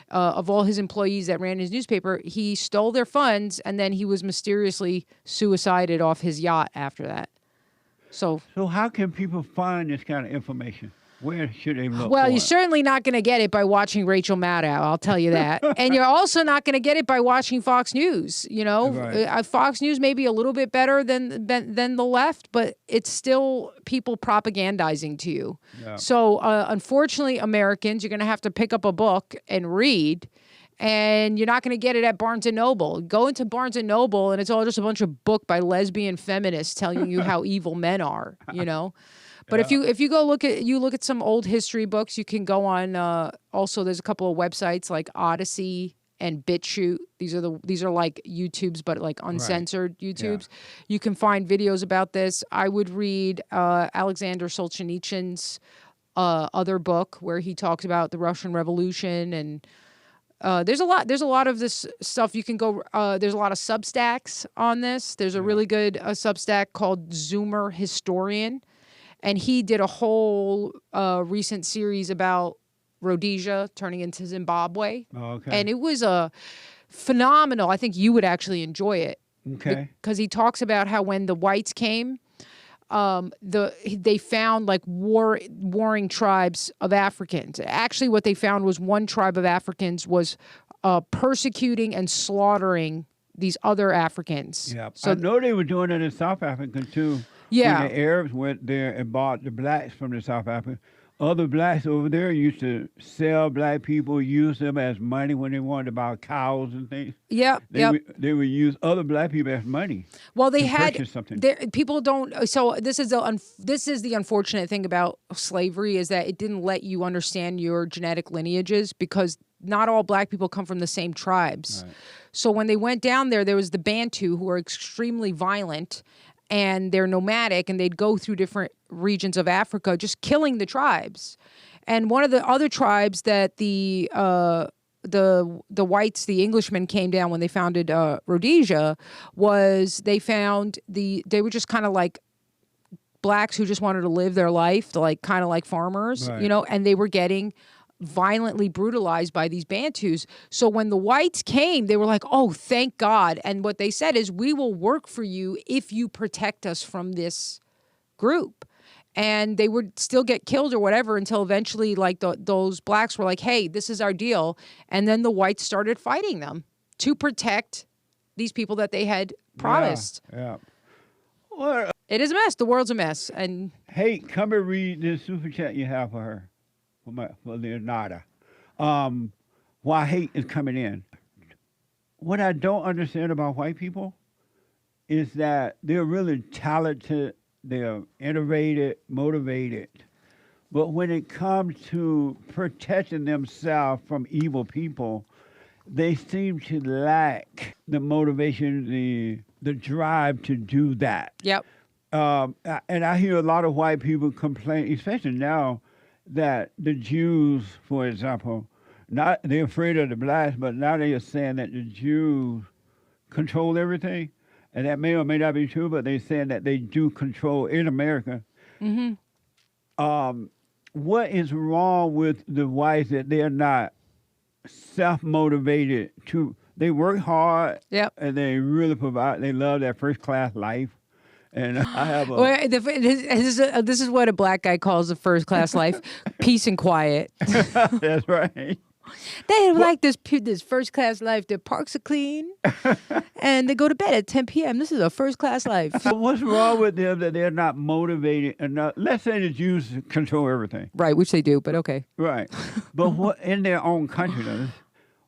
of all his employees that ran his newspaper. He stole their funds, and then he was mysteriously suicided off his yacht after that. So how can people find this kind of information? Where should they look Well, for you're it? certainly not going to get it by watching Rachel Maddow. I'll tell you that. And you're also not going to get it by watching Fox News. You know, Right. Fox News may be a little bit better than the left, but it's still people propagandizing to you. Yeah. So, unfortunately, Americans, you're going to have to pick up a book and read. And you're not going to get it at Barnes & Noble. Go into Barnes & Noble, and it's all just a bunch of book by lesbian feminists telling you how evil men are, you know? But if you go look at some old history books, you can go on. Also, there's a couple of websites like Odyssey and BitChute. These are like YouTubes, but like uncensored YouTubes. Yeah. You can find videos about this. I would read Alexander Solzhenitsyn's other book where he talks about the Russian Revolution, and there's a lot of this stuff. You can go. There's a lot of Substacks on this. There's a really good Substack called Zoomer Historian. And he did a whole recent series about Rhodesia turning into Zimbabwe. Oh, okay. And it was phenomenal. I think you would actually enjoy it. Okay. Because he talks about how when the whites came, they found like warring tribes of Africans. Actually, what they found was one tribe of Africans was persecuting and slaughtering these other Africans. Yeah. So I know they were doing it in South Africa too. Yeah. When the Arabs went there and bought the blacks from the South Africa, other blacks over there used to sell black people, use them as money when they wanted to buy cows and things. Yep. They would use other black people as money. Well, they had purchase something. People don't. So this is the unfortunate thing about slavery is that it didn't let you understand your genetic lineages because not all black people come from the same tribes. Right. So when they went down there was the Bantu who are extremely violent. And they're nomadic, and they'd go through different regions of Africa, just killing the tribes. And one of the other tribes that the whites, the Englishmen, came down when they founded Rhodesia, was they were just kind of like blacks who just wanted to live their life, like kind of like farmers, you know, and they were getting violently brutalized by these Bantus. So when the whites came, they were like, oh, thank God. And what they said is, we will work for you if you protect us from this group. And they would still get killed or whatever until eventually like those blacks were like, hey, this is our deal. And then the whites started fighting them to protect these people that they had promised. Yeah. Well, it is a mess. The world's a mess. And hey, come and read this super chat you have for her. For Leonarda. Why hate is coming in. What I don't understand about white people is that they're really talented, they're innovative, motivated. But when it comes to protecting themselves from evil people, they seem to lack the motivation, the drive to do that. Yep. And I hear a lot of white people complain, especially now, that the Jews, for example, they're afraid of the blacks, but now they are saying that the Jews control everything. And that may or may not be true, but they're saying that they do control in America. Mm-hmm. What is wrong with the whites that they're not self-motivated they work hard, and they really provide, they love that first-class life. And I have this is what a black guy calls the first class life: peace and quiet. That's right. They like this first class life. Their parks are clean, and they go to bed at 10 p.m. This is a first class life. What's wrong with them that they're not motivated enough? Let's say the Jews control everything, right? Which they do, but okay. Right, but what in their own country though?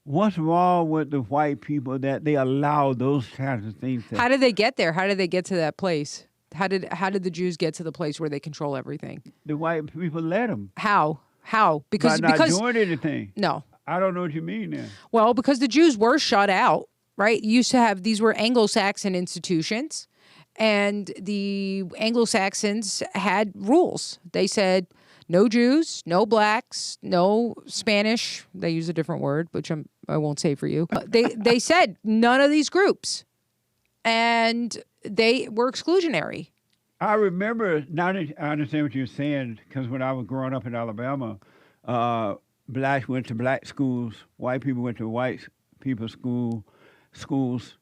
What's wrong with the white people that they allow those kinds of things? How did they get there? How did they get to that place? How did the Jews get to the place where they control everything? The white people let them. How? Because by not doing anything. No. I don't know what you mean then. Well, because the Jews were shut out, right? These were Anglo-Saxon institutions, and the Anglo-Saxons had rules. They said, no Jews, no blacks, no Spanish. They use a different word, which I won't say for you. They said none of these groups, and they were exclusionary. I remember, now that I understand what you're saying, because when I was growing up in Alabama, blacks went to black schools, white people went to white people's schools,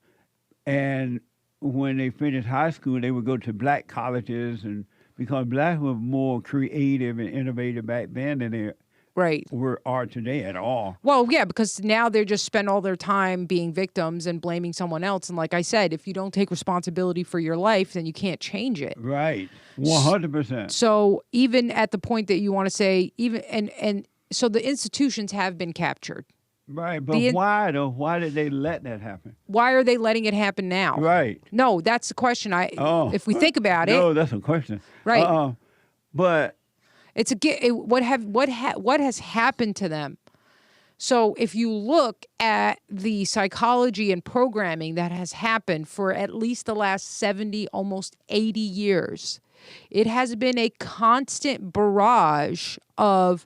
and when they finished high school, they would go to black colleges and because blacks were more creative and innovative back then than they Right. are today at all. Well, yeah, because now they just spend all their time being victims and blaming someone else. And like I said, if you don't take responsibility for your life, then you can't change it. Right. 100%. So even at the point that you want to say, even and so the institutions have been captured. Right, but why though? Why did they let that happen? Why are they letting it happen now? Right. No, that's the question. If we think about it. No, that's a question. Right. But it's what has happened to them. So if you look at the psychology and programming that has happened for at least the last 70, almost 80 years, it has been a constant barrage of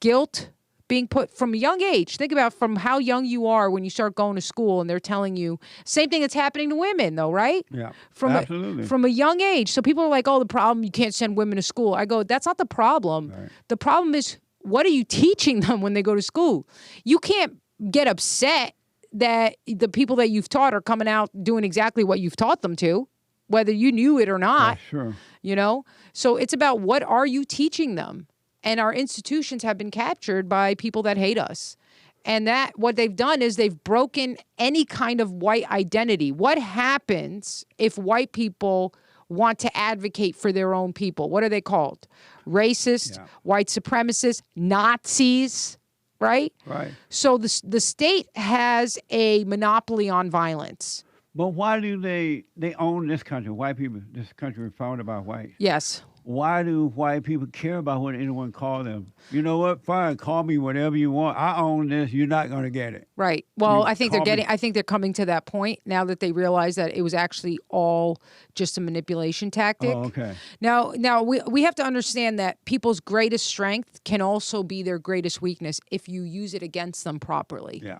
guilt being put from a young age. Think about from how young you are when you start going to school and they're telling you, same thing that's happening to women though, right? Yeah, absolutely. From a young age. So people are like, oh, the problem, you can't send women to school. I go, that's not the problem. Right. The problem is, what are you teaching them when they go to school? You can't get upset that the people that you've taught are coming out doing exactly what you've taught them to, whether you knew it or not. Yeah, sure. You know? So it's about what are you teaching them? And our institutions have been captured by people that hate us. And that what they've done is they've broken any kind of white identity. What happens if white people want to advocate for their own people? What are they called? Racist, white supremacists, Nazis, right? Right. So the state has a monopoly on violence. But why do they own this country? White people, this country is founded by whites. Yes. Why do white people care about what anyone call them? You know what? Fine, call me whatever you want. I own this. You're not going to get it. Right. Well, I think they're coming to that point now that they realize that it was actually all just a manipulation tactic. Oh, okay. Now we have to understand that people's greatest strength can also be their greatest weakness if you use it against them properly. Yeah.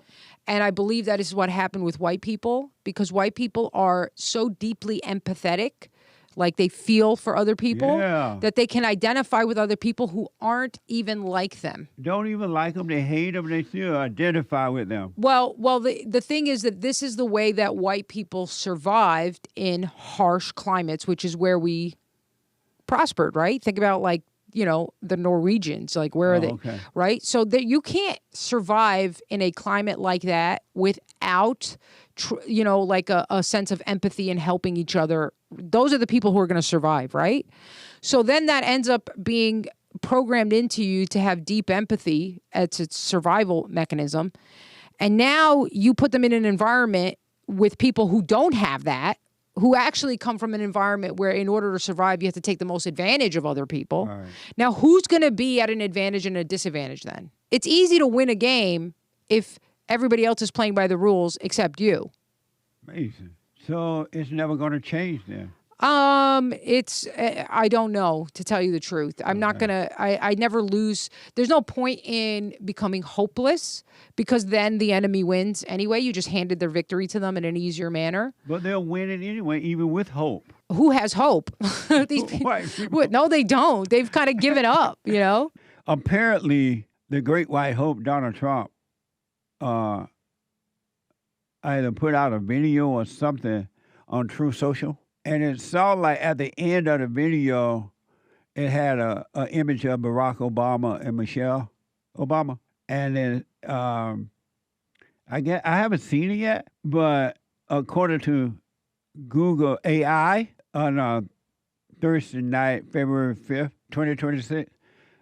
And I believe that is what happened with white people, because white people are so deeply empathetic, like they feel for other people, that they can identify with other people who aren't even like them. Don't even like them. They hate them. They still identify with them. Well, the thing is that this is the way that white people survived in harsh climates, which is where we prospered, right? Think about the Norwegians, like where are they, right? So that you can't survive in a climate like that without, a sense of empathy and helping each other. Those are the people who are going to survive, right? So then that ends up being programmed into you to have deep empathy. It's a survival mechanism. And now you put them in an environment with people who don't have that, who actually come from an environment where in order to survive, you have to take the most advantage of other people. Right. Now, who's going to be at an advantage and a disadvantage then? It's easy to win a game if everybody else is playing by the rules except you. Amazing. So it's never going to change then? I don't know, to tell you the truth. I'm not going to, I never lose. There's no point in becoming hopeless because then the enemy wins anyway. You just handed their victory to them in an easier manner. But they'll win it anyway, even with hope. Who has hope? These people. No, they don't. They've kind of given up, Apparently, the great white hope, Donald Trump, either put out a video or something on True Social. And it sounded like at the end of the video, it had an image of Barack Obama and Michelle Obama. And then I haven't seen it yet, but according to Google AI on Thursday night, February 5th, 2026,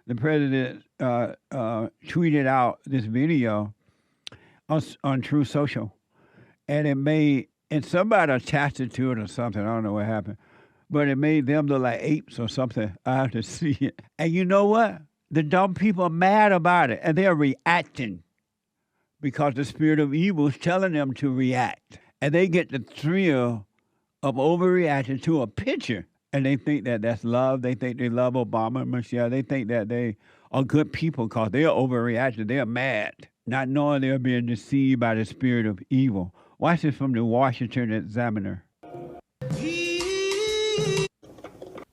the president tweeted out this video on True Social. And somebody attached it to it or something. I don't know what happened. But it made them look like apes or something. I have to see it. And you know what? The dumb people are mad about it. And they're reacting because the spirit of evil is telling them to react. And they get the thrill of overreacting to a picture. And they think that that's love. They think they love Obama and Michelle. They think that they are good people because they're overreacting. They're mad, not knowing they're being deceived by the spirit of evil. Watch this from the Washington Examiner.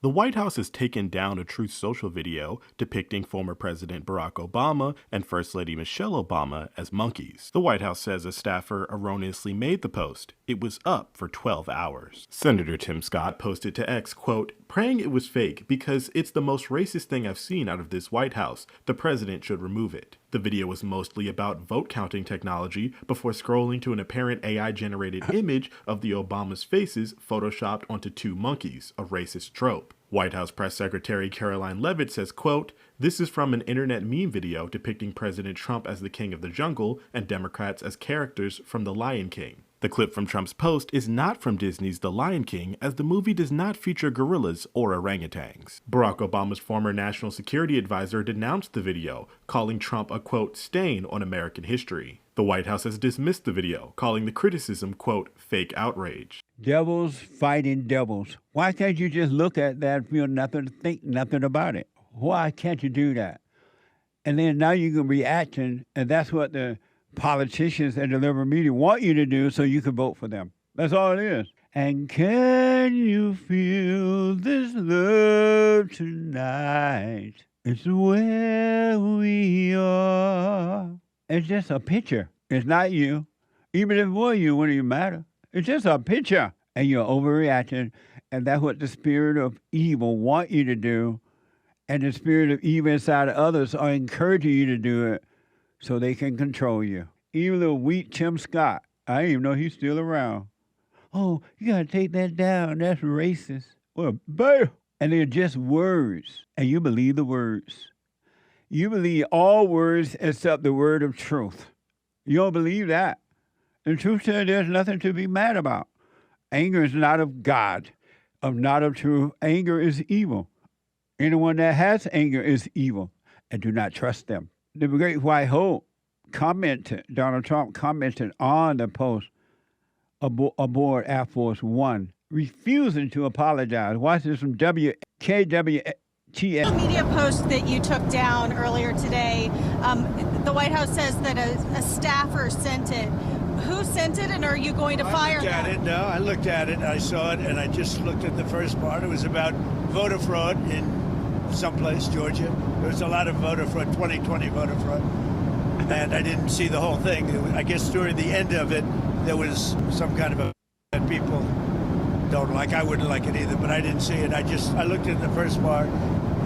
The White House has taken down a Truth Social video depicting former President Barack Obama and First Lady Michelle Obama as monkeys. The White House says a staffer erroneously made the post. it was up for 12 hours. Senator Tim Scott posted to X, quote, "Praying it was fake because it's the most racist thing I've seen out of this White House. The president should remove it." The video was mostly about vote counting technology before scrolling to an apparent AI-generated image of the Obama's faces photoshopped onto two monkeys, a racist trope. White House Press Secretary Caroline Leavitt says, quote, "This is from an internet meme video depicting President Trump as the king of the jungle and Democrats as characters from The Lion King." The clip from Trump's post is not from Disney's The Lion King, as the movie does not feature gorillas or orangutans. Barack Obama's former national security advisor denounced the video, calling Trump a, quote, "stain on American history." The White House has dismissed the video, calling the criticism, quote, "fake outrage." Devils fighting devils. Why can't you just look at that, feel nothing, think nothing about it? Why can't you do that? And then now you can reaction, and that's what the politicians and the liberal media want you to do so you can vote for them. That's all it is. And can you feel this love tonight? It's where we are. It's just a picture. It's not you. Even if it were you, wouldn't even matter. It's just a picture. And you're overreacting. And that's what the spirit of evil want you to do. And the spirit of evil inside of others are encouraging you to do it so they can control you. Even the weak Tim Scott, I didn't even know he's still around. Oh, you got to take that down. That's racist. Well, bam. And they're just words. And you believe the words. You believe all words except the word of truth. You don't believe that. The truth says there's nothing to be mad about. Anger is not of God, not of truth. Anger is evil. Anyone that has anger is evil, and do not trust them. The great white hope commented, Donald Trump commented on the post aboard Air Force One, refusing to apologize. Watch this from KWTS. Media post that you took down earlier today, the White House says that a staffer sent it. Who sent it, and are you going to fire them? No, I looked at it, I saw it, and I just looked at the first part. It was about voter fraud in someplace, Georgia. There was a lot of voter fraud, 2020 voter fraud, and I didn't see the whole thing. I guess during the end of it, there was some kind of a that people don't like. I wouldn't like it either, but I didn't see it. I looked at the first part,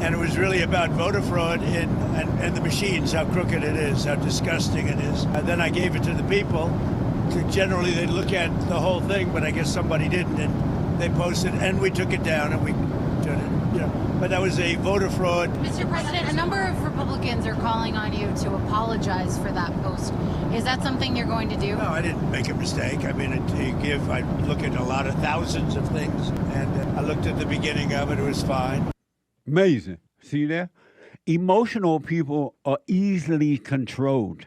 and it was really about voter fraud and the machines, how crooked it is, how disgusting it is. And then I gave it to the people. Generally, they look at the whole thing, but I guess somebody didn't, and they posted, and we took it down, and we did it. You know, but that was a voter fraud. Mr. President, a number of Republicans are calling on you to apologize for that post. Is that something you're going to do? No, I didn't make a mistake. I mean, I look at a lot of thousands of things, and I looked at the beginning of it. It was fine. Amazing. See there? Emotional people are easily controlled.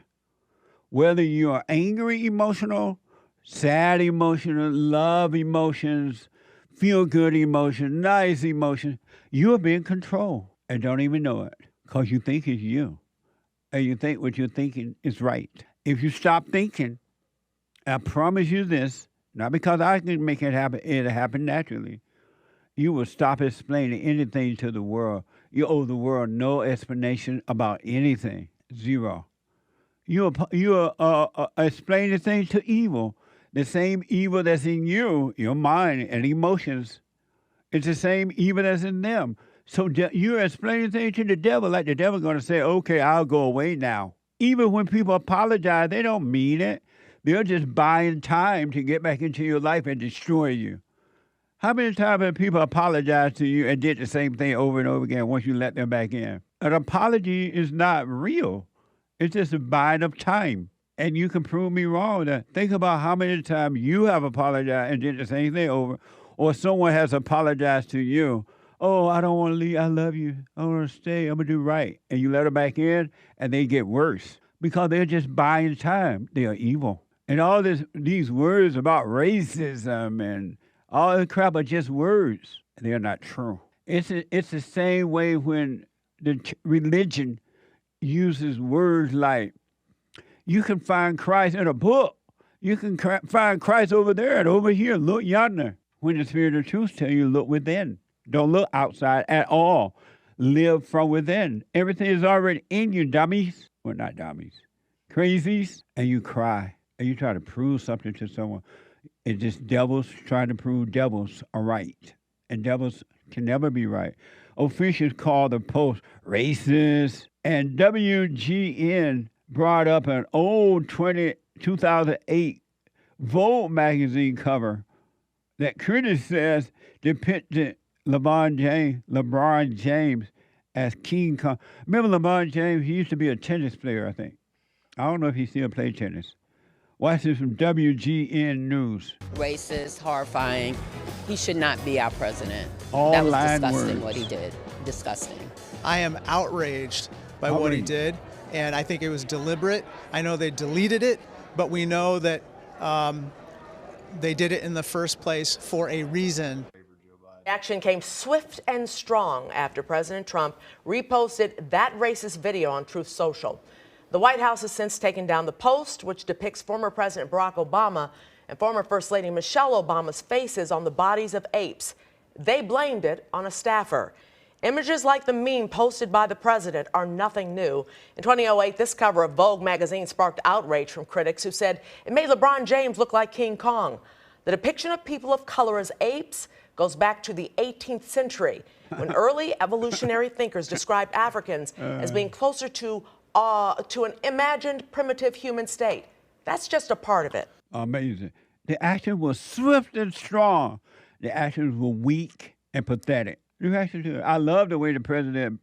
Whether you are angry emotional, sad emotional, love emotions, feel good emotion, nice emotion, you are being controlled and don't even know it because you think it's you. And you think what you're thinking is right. If you stop thinking, I promise you this, not because I can make it happen, it'll happen naturally. You will stop explaining anything to the world. You owe the world no explanation about anything. Zero. You are explaining things to evil. The same evil that's in you, your mind and emotions, it's the same evil that's in them. So you're explaining things to the devil like the devil's going to say, okay, I'll go away now. Even when people apologize, they don't mean it. They're just buying time to get back into your life and destroy you. How many times have people apologized to you and did the same thing over and over again once you let them back in? An apology is not real. It's just a buying of time. And you can prove me wrong. Think about how many times you have apologized and did the same thing over, or someone has apologized to you. Oh, I don't want to leave. I love you. I want to stay. I'm going to do right. And you let them back in, and they get worse because they're just buying time. They are evil. And all these words about racism and all the crap are just words. They are not true. It's the same way when the religion uses words like, you can find Christ in a book. You can find Christ over there and over here. Look yonder. When the Spirit of Truth tells you, look within. Don't look outside at all. Live from within. Everything is already in you, dummies. Well, not dummies. Crazies. And you cry. And you try to prove something to someone. It's just devils trying to prove devils are right. And devils can never be right. Officials called the post racist. And WGN brought up an old 2008 Vogue magazine cover that critics says depicted LeBron James as King Kong. Remember LeBron James? He used to be a tennis player, I think. I don't know if he still plays tennis. Watch this from WGN News. Racist, horrifying. He should not be our president. All that was line disgusting words. what he did. Disgusting. I am outraged by what he did, and I think it was deliberate. I know they deleted it, but we know that they did it in the first place for a reason. Action came swift and strong after President Trump reposted that racist video on Truth Social. The White House has since taken down the post, which depicts former President Barack Obama and former First Lady Michelle Obama's faces on the bodies of apes. They blamed it on a staffer. Images like the meme posted by the president are nothing new. In 2008, this cover of Vogue magazine sparked outrage from critics who said it made LeBron James look like King Kong. The depiction of people of color as apes goes back to the 18th century, when early evolutionary thinkers described Africans as being closer to an imagined primitive human state. That's just a part of it. Amazing. The action was swift and strong. The actions were weak and pathetic. I love the way the president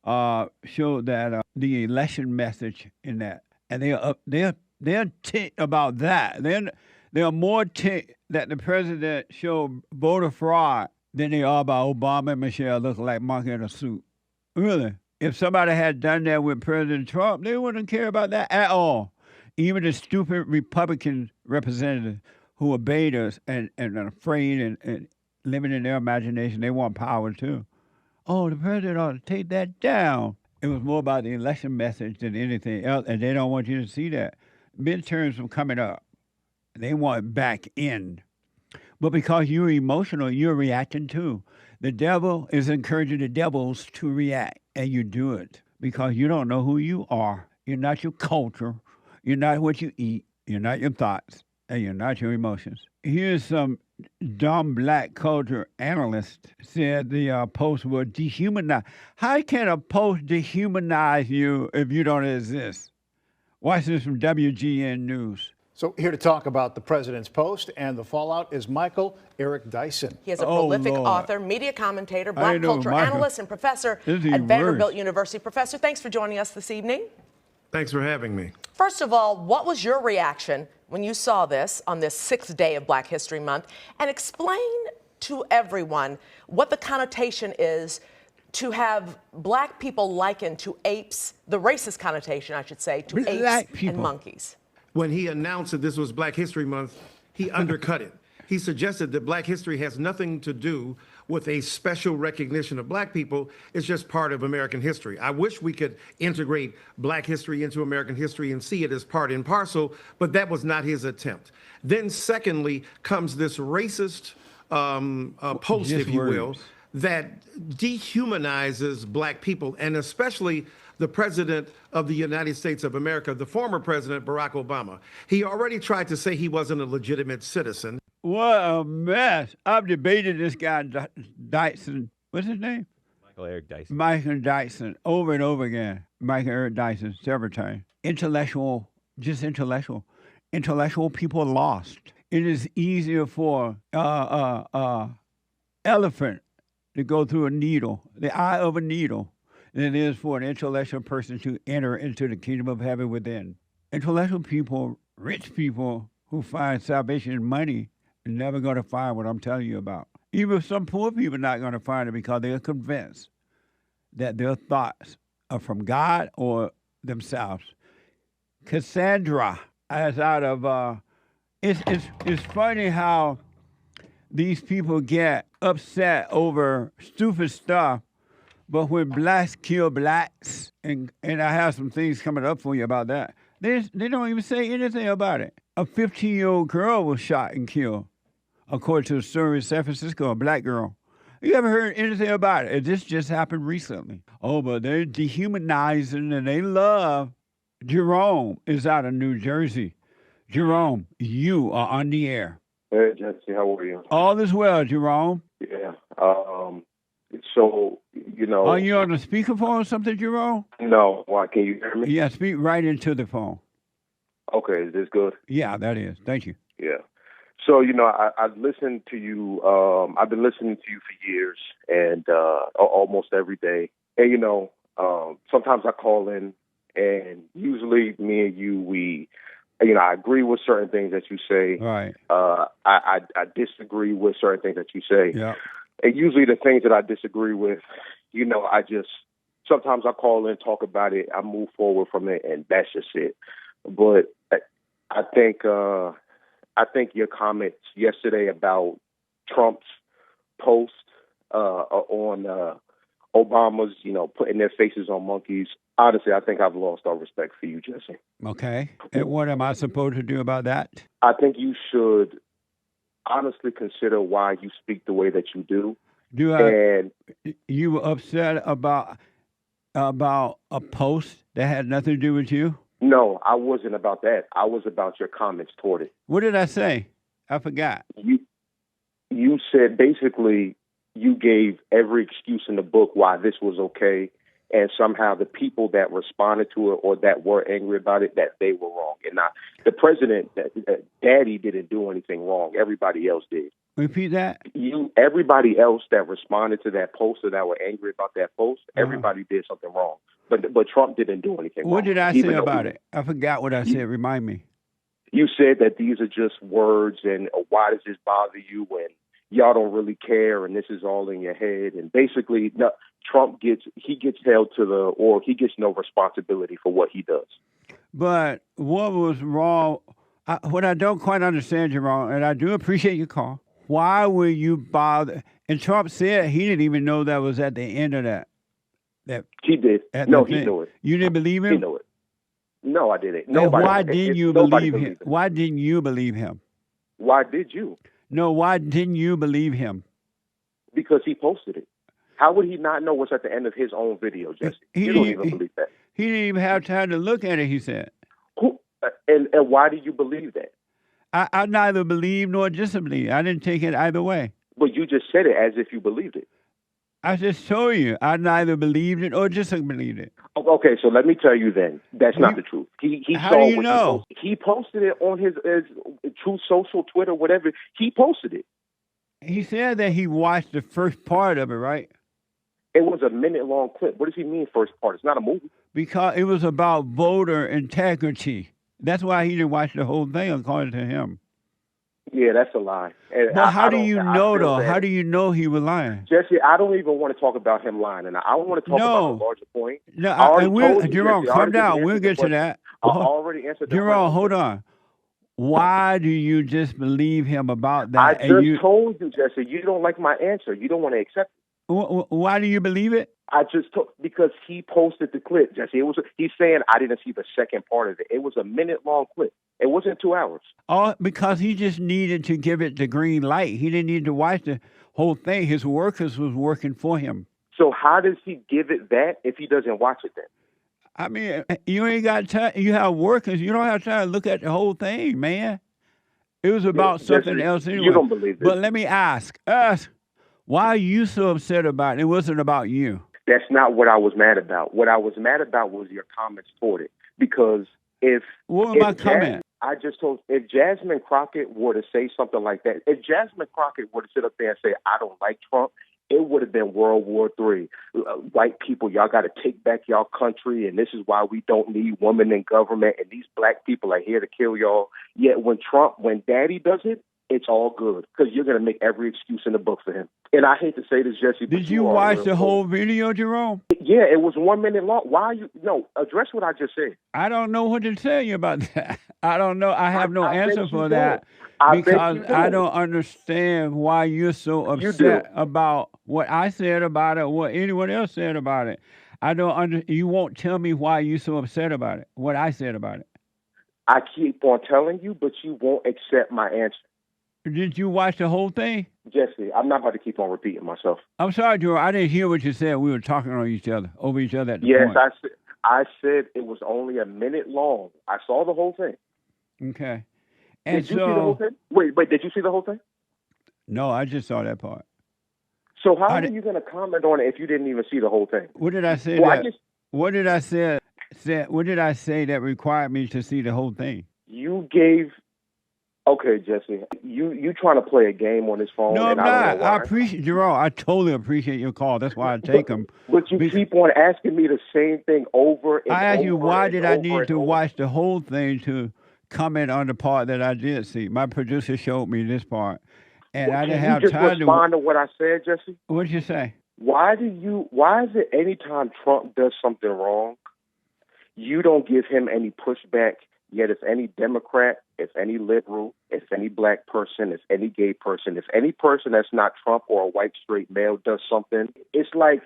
showed that the election message in that, and they're ticked about that. They're more ticked that the president showed voter fraud than they are about Obama and Michelle looking like monkey in a suit. Really, if somebody had done that with President Trump, they wouldn't care about that at all. Even the stupid Republican representatives who obeyed us and are afraid and living in their imagination, they want power too. Oh, the president ought to take that down. It was more about the election message than anything else, and they don't want you to see that. Midterms are coming up. They want it back in. But because you're emotional, you're reacting too. The devil is encouraging the devils to react, and you do it because you don't know who you are. You're not your culture. You're not what you eat. You're not your thoughts, and you're not your emotions. Here's some dumb black culture analyst said the post will dehumanize. How can a post dehumanize you if you don't exist? Watch this from WGN News. So here to talk about the president's post and the fallout is Michael Eric Dyson. He is a prolific author, media commentator, black culture analyst, and professor at Vanderbilt University. Professor, thanks for joining us this evening. Thanks for having me. First of all, what was your reaction when you saw this on this 6th day of Black History Month? And explain to everyone what the connotation is to have black people likened to apes, the racist connotation, I should say, to apes and monkeys. When he announced that this was Black History Month, he undercut it. He suggested that Black history has nothing to do with a special recognition of black people. It's just part of American history. I wish we could integrate black history into American history and see it as part and parcel, but that was not his attempt. Then secondly comes this racist post, if you will, that dehumanizes black people, and especially the president of the United States of America, the former president, Barack Obama. He already tried to say he wasn't a legitimate citizen. What a mess. I've debated this guy, Dyson. What's his name? Michael Eric Dyson. Michael Dyson, over and over again. Michael Eric Dyson, several times. Intellectual, just intellectual. Intellectual people lost. It is easier for elephant to go through a needle, the eye of a needle, than it is for an intellectual person to enter into the kingdom of heaven within. Intellectual people, rich people who find salvation in money, are never going to find what I'm telling you about. Even some poor people are not going to find it because they're convinced that their thoughts are from God or themselves. Cassandra, as out of, it's funny how these people get upset over stupid stuff, but when blacks kill blacks, and I have some things coming up for you about that, they don't even say anything about it. A 15-year-old girl was shot and killed, according to a story in San Francisco, a black girl. You ever heard anything about it? This just happened recently. Oh, but they're dehumanizing and they love. Jerome is out of New Jersey. Jerome, you are on the air. Hey, Jesse, how are you? All is well, Jerome. Yeah. So, you know. Are you on the speakerphone or something, Jerome? No. Why? Can you hear me? Yeah, speak right into the phone. Okay. Is this good? Yeah, that is. Thank you. Yeah. So, you know, I've listened to you. I've been listening to you for years and almost every day. And, you know, sometimes I call in and usually me and you, I agree with certain things that you say. Right. I disagree with certain things that you say. Yeah. And usually the things that I disagree with, you know, sometimes I call in, talk about it, I move forward from it, and that's just it. But I think your comments yesterday about Trump's post on Obama's, you know, putting their faces on monkeys, honestly, I think I've lost all respect for you, Jesse. Okay. And what am I supposed to do about that? I think you should honestly consider why you speak the way that you do. You were upset about a post that had nothing to do with you? No, I wasn't about that. I was about your comments toward it. What did I say? I forgot. You said basically you gave every excuse in the book why this was okay, and somehow the people that responded to it or that were angry about it, that they were wrong. And not the president, Daddy didn't do anything wrong. Everybody else did. Repeat that. Everybody else that responded to that post or that were angry about that post, everybody did something wrong. But Trump didn't do anything wrong. What did I say about it? I forgot what I said. Remind me. You said that these are just words, and why does this bother you? And y'all don't really care, and this is all in your head. And basically, no, Trump gets held to he gets no responsibility for what he does. But what was wrong? What I don't quite understand, Jerome, and I do appreciate your call. Why were you bothered? And Trump said he didn't even know that was at the end of that. He did. No, he knew it. You didn't believe him? He knew it. No, I didn't. Nobody. Why didn't you believe him? Why didn't you believe him? Why did you? No, why didn't you believe him? Because he posted it. How would he not know what's at the end of his own video, Jesse? You don't even believe that. He didn't even have time to look at it, he said. And why do you believe that? I neither believe nor disbelieve. I didn't take it either way. But you just said it as if you believed it. I just told you I neither believed it or disbelieved it. Okay, so let me tell you then. That's not the truth. How do you know? He posted it on his Truth Social, Twitter, whatever. He posted it. He said that he watched the first part of it, right? It was a minute-long clip. What does he mean first part? It's not a movie. Because it was about voter integrity. That's why he didn't watch the whole thing, according to him. Yeah, that's a lie. And but how do you know, though? How do you know he was lying? Jesse, I don't even want to talk about him lying. And I want to talk about the larger point. No, Jerome, calm down. We'll get to that. I already answered the Jerome, hold on. Why do you disbelieve him about that? I just told you, Jesse, you don't like my answer. You don't want to accept it. Why do you believe it? I just told because he posted the clip, Jesse. He's saying I didn't see the second part of it. It was a minute-long clip. It wasn't 2 hours. Oh, because he just needed to give it the green light. He didn't need to watch the whole thing. His workers was working for him. So how does he give it that if he doesn't watch it then? I mean, you ain't got time. You have workers. You don't have time to look at the whole thing, man. It was about something else anyway. You don't believe this. But let me ask us, why are you so upset about it? It wasn't about you. That's not what I was mad about. What I was mad about was your comments toward it. Because if my comment? I just told if Jasmine Crockett were to say something like that, if Jasmine Crockett were to sit up there and say, I don't like Trump, it would have been World War III. White people, y'all got to take back y'all country, and this is why we don't need women in government, and these black people are here to kill y'all. Yet when Daddy does it, it's all good because you're going to make every excuse in the book for him. And I hate to say this, Jesse. Did you watch the whole video, Jerome? Yeah, it was 1 minute long. Why are you? No, address what I just said. I don't know what to tell you about that. I don't know. I have no answer for that because I don't understand why you're so upset about what I said about it or what anyone else said about it. You won't tell me why you're so upset about it, what I said about it. I keep on telling you, but you won't accept my answer. Did you watch the whole thing? Jesse, I'm not about to keep on repeating myself. I'm sorry, Joe. I didn't hear what you said. We were talking over each other at the point. Yes, I said it was only a minute long. I saw the whole thing. Okay. And Did you see the whole thing? Wait, did you see the whole thing? No, I just saw that part. So how are you going to comment on it if you didn't even see the whole thing? What did I say? Well, what did I say? What did I say that required me to see the whole thing? You gave. Okay, Jesse, you trying to play a game on this phone? No, I'm and I not. don't know why. I appreciate Jerome. I totally appreciate your call. That's why I take them. But you keep on asking me the same thing over and over. I asked you why did I over need and to over. watch the whole thing to comment on the part that I did see. My producer showed me this part, and I didn't have Can you time just respond to what I said, Jesse? What'd you say? Why is it anytime Trump does something wrong, you don't give him any pushback, yet if any Democrat, if any liberal, if any black person, if any gay person, if any person that's not Trump or a white straight male does something, it's like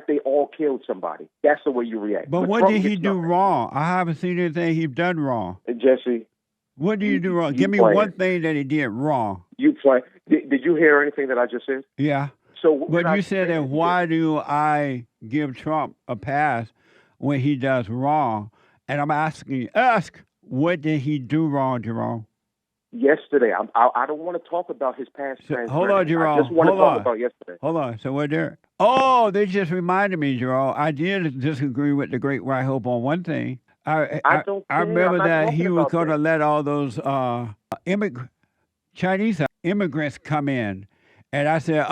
they all killed somebody. That's the way you react. But what Trump did he gets do nothing. wrong? I haven't seen anything he's done wrong. Jesse, what did you do wrong? you Give me playing. one thing that he did wrong. You play. Did you hear anything that I just said? Yeah. So what But did I you said say? that why do I give Trump a pass when he does wrong? And I'm asking you, what did he do wrong, Jerome? Yesterday, I don't want to talk about his past transgressions. Hold on, Jerome. I just want to Hold talk on. about yesterday. Hold on. So what there? Oh, they just reminded me, Jerome. I did disagree with the Great White Hope on one thing. I remember that he was going to let all those Chinese immigrants come in. And I said,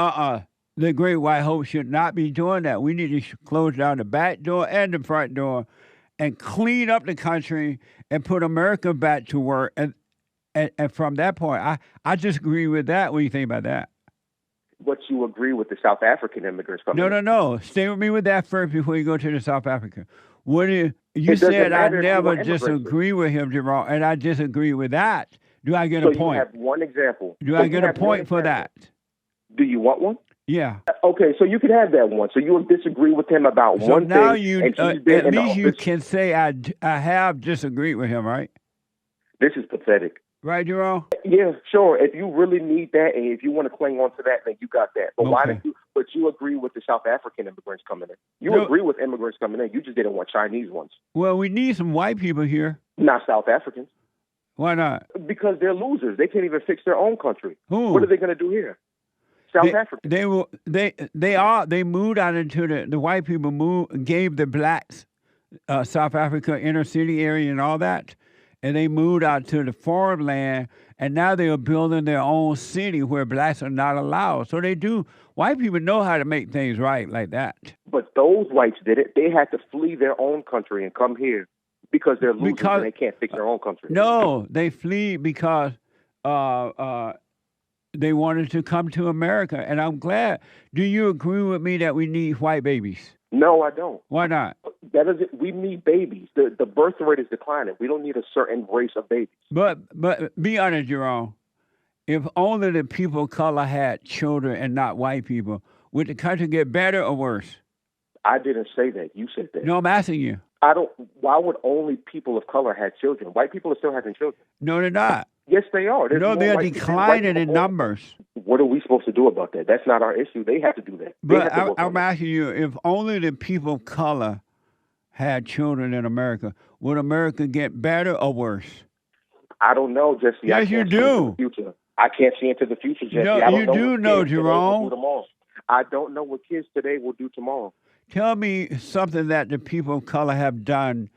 the Great White Hope should not be doing that. We need to close down the back door and the front door and clean up the country and put America back to work. And from that point, I disagree with that. What do you think about that? But you agree with the South African immigrants coming in? No. Stay with me with that first before you go to the South Africa. What do you It doesn't said I matter if you never want immigrants. disagree with him, Jerome, and I disagree with that. Do I get a point? You have one example. Do So I you get a have one point for example. that? Do you want one? Yeah. Okay, so you could have that one. So you will disagree with him about So one now thing. you, and he's at been in least you office. can say I have disagreed with him, right? This is pathetic. Right, Jerome? Yeah, sure. If you really need that, and if you want to cling on to that, then you got that. But why Okay. did you? But you agree with the South African immigrants coming in. You No. agree with immigrants coming in. You just didn't want Chinese ones, Well, we need some white people here. not South Africans, Why not? because they're losers. They can't even fix their own country. Who? What are they going to do here? South Africa. They moved out into the white people gave the blacks South Africa inner city area and all that, and they moved out to the farmland, and now they are building their own city where blacks are not allowed. So they do. White people know how to make things right like that. But those whites did it. They had to flee their own country and come here because they're losers and they can't fix their own country. No, they flee because they wanted to come to America, and I'm glad. Do you agree with me that we need white babies? No, I don't. Why not? That is, we need babies. The birth rate is declining. We don't need a certain race of babies. But be honest, Jerome. If only the people of color had children and not white people, would the country get better or worse? I didn't say that. You said that. No, I'm asking you. Why would only people of color have children? White people are still having children. No, they're not. Yes, they are. There's No, more they're white people than declining white in people. numbers. What are we supposed to do about that? That's not our issue. They have to do that. They But have to work on I'm asking you, if only the people of color had children in America, would America get better or worse? I don't know, Jesse. Yes, you do. I can't see into the future, Jesse. No, I don't you know do what know, kids today will Jerome. do tomorrow. I don't know what kids today will do tomorrow. Tell me something that the people of color have done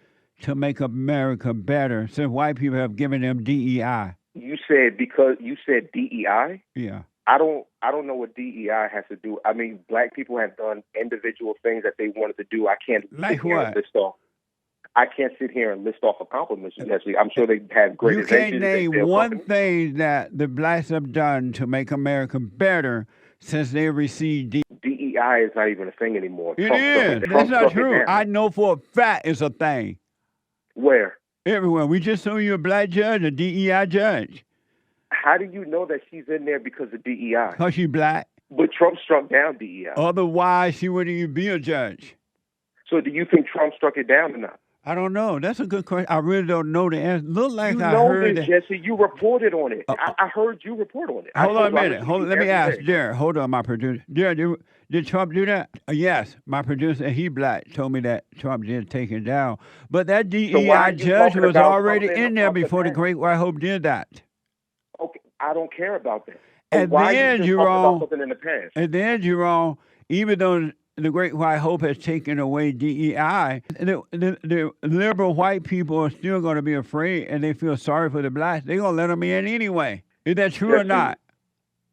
to make America better since white people have given them DEI. You said DEI? Yeah. I don't know what DEI has to do. I mean, black people have done individual things that they wanted to do. I can't Like sit here and what? list off. I can't sit here and list off accomplishments, Jesse. I'm sure they have great You inventions. can't they name build one companies. thing that the blacks have done to make America better since they received DEI is not even a thing anymore. It Trump is. struck That's not it true. down. I know for a fact it's a thing. Where? Everywhere. We just saw you a black judge, a DEI judge. How do you know that she's in there because of DEI? Because she black. But Trump struck down DEI. Otherwise, she wouldn't even be a judge. So do you think Trump struck it down or not? I don't know. That's a good question. I really don't know the answer. Look like You I know heard this, that. Jesse. You reported on it. I heard you report on it. Hold on a minute. Let Let me ask Jared. Hold on, my producer. Jared, did Trump do that? Yes, my producer, he black, told me that Trump did take it down. But that why are DEI you judge talking was about already something in there of the before the past? Great White Hope did that. I don't care about that. And why then, you just talk Jerome, about something in the past? And then, Jerome, even though the Great White Hope has taken away DEI, the liberal white people are still going to be afraid, and they feel sorry for the blacks. They're going to let them in anyway. Is that true or not?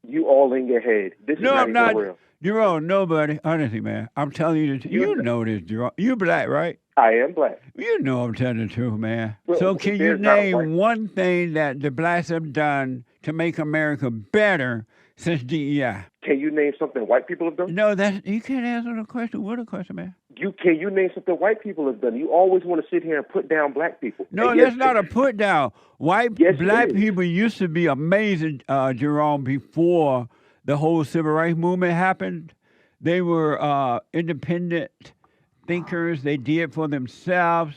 You all in your head. This is I'm not. real. Jerome, nobody. Honestly, man, I'm telling you the truth. You know this, Jerome. You black, right? I am black. You know I'm telling the truth, man. Well, so can you there's not a name one thing that the blacks have done to make America better since DEI? Can you name something white people have done? No, you can't answer the question. What a question, man. Can you name something white people have done? You always want to sit here and put down black people. No, and that's not a put down. Black people used to be amazing, Jerome, before the whole civil rights movement happened. They were independent thinkers. They did for themselves.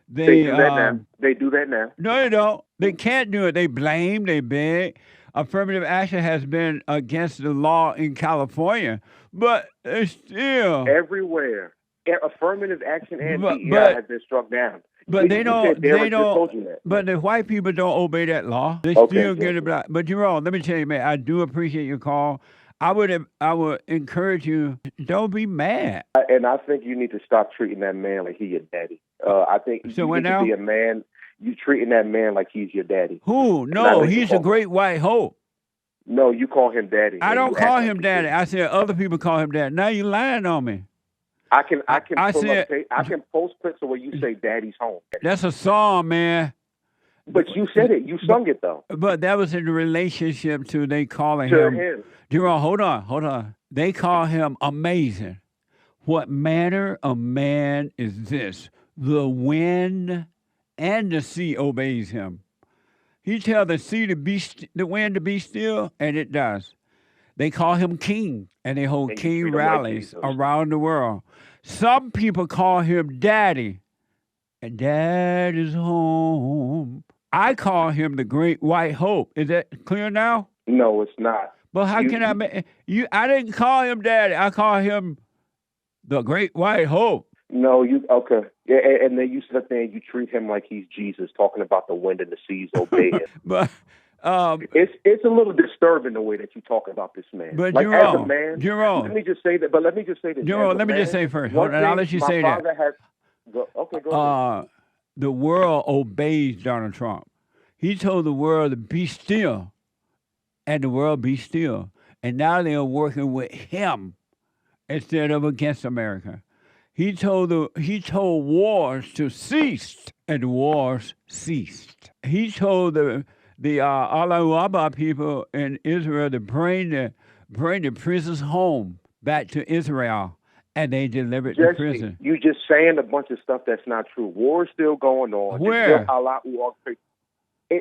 They do that now. They do that now. No, they don't. They can't do it. They blame. They beg. Affirmative action has been against the law in California, but it's still everywhere. Affirmative action and DEI has been struck down. But they don't. But the white people don't obey that law. They still get it black. But Jerome, let me tell you, man, I do appreciate your call. I would encourage you, don't be mad. And I think you need to stop treating that man like he's your daddy. I think you need to be a man. You treating that man like he's your daddy. Who? No, he's a great white hope. No, you call him daddy. I don't call him daddy. I said other people call him daddy. Now you lying on me. I can post clips of where you say daddy's home. That's a song, man. But you said it. You sung it though. But that was in relationship to they calling him. Jerome, hold on. They call him amazing. What manner of man is this? The wind and the sea obeys him. He tells the sea to be, the wind to be still, and it does. They call him king, and they hold king rallies around the world. Some people call him daddy, and dad is home. I call him the great white hope. Is that clear now? No, it's not. But how can I make you? I didn't call him daddy. I call him the great white hope. No, okay. Yeah, and then you sit there and you treat him like he's Jesus, talking about the wind and the seas obey him. But it's a little disturbing the way that you talk about this man. But like, Jerome, as a man, Jerome, let me just say that. But let me just say this. Jerome, let me just say first, and I'll let you say that. Go ahead. The world obeys Donald Trump. He told the world to be still, and the world be still. And now they are working with him instead of against America. He told wars to cease, and the wars ceased. He told the Alawaba people in Israel to bring the prisoners home back to Israel, and they delivered the prison. You just saying a bunch of stuff that's not true. War's still going on. Where?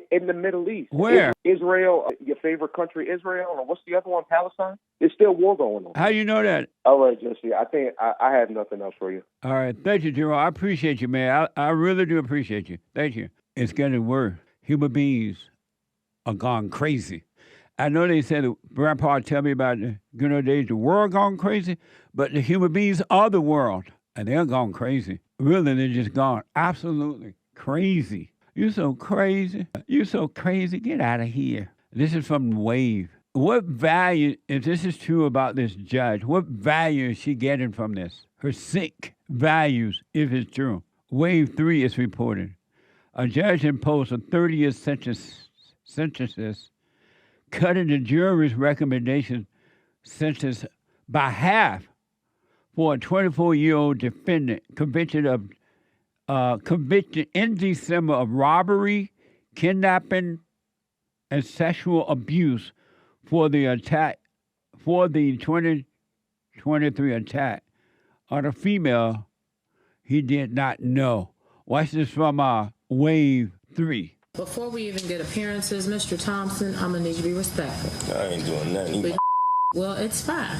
In the Middle East. Where? Israel, your favorite country, Israel, or what's the other one, Palestine? There's still war going on. How you know that? All right, Jesse, I think I have nothing else for you. All right, thank you, Jerome. I appreciate you, man. I really do appreciate you. Thank you. It's getting worse. Human beings are gone crazy. I know they said, Grandpa tell me about the good old days, the world gone crazy, but the human beings are the world, and they're gone crazy. Really, they're just gone absolutely crazy. You so crazy. You so crazy. Get out of here. This is from Wave. What value, if this is true about this judge, what value is she getting from this? Her sick values, if it's true. Wave 3 is reported. A judge imposed a 30-year sentence, cutting the jury's recommendation sentence by half for a 24-year-old defendant convicted in December of robbery, kidnapping, and sexual abuse for the 2023 attack on a female he did not know. Watch this from Wave 3. Before we even get appearances, Mr. Thompson, I'm gonna need you to be respectful. I ain't doing nothing. Well, it's fine.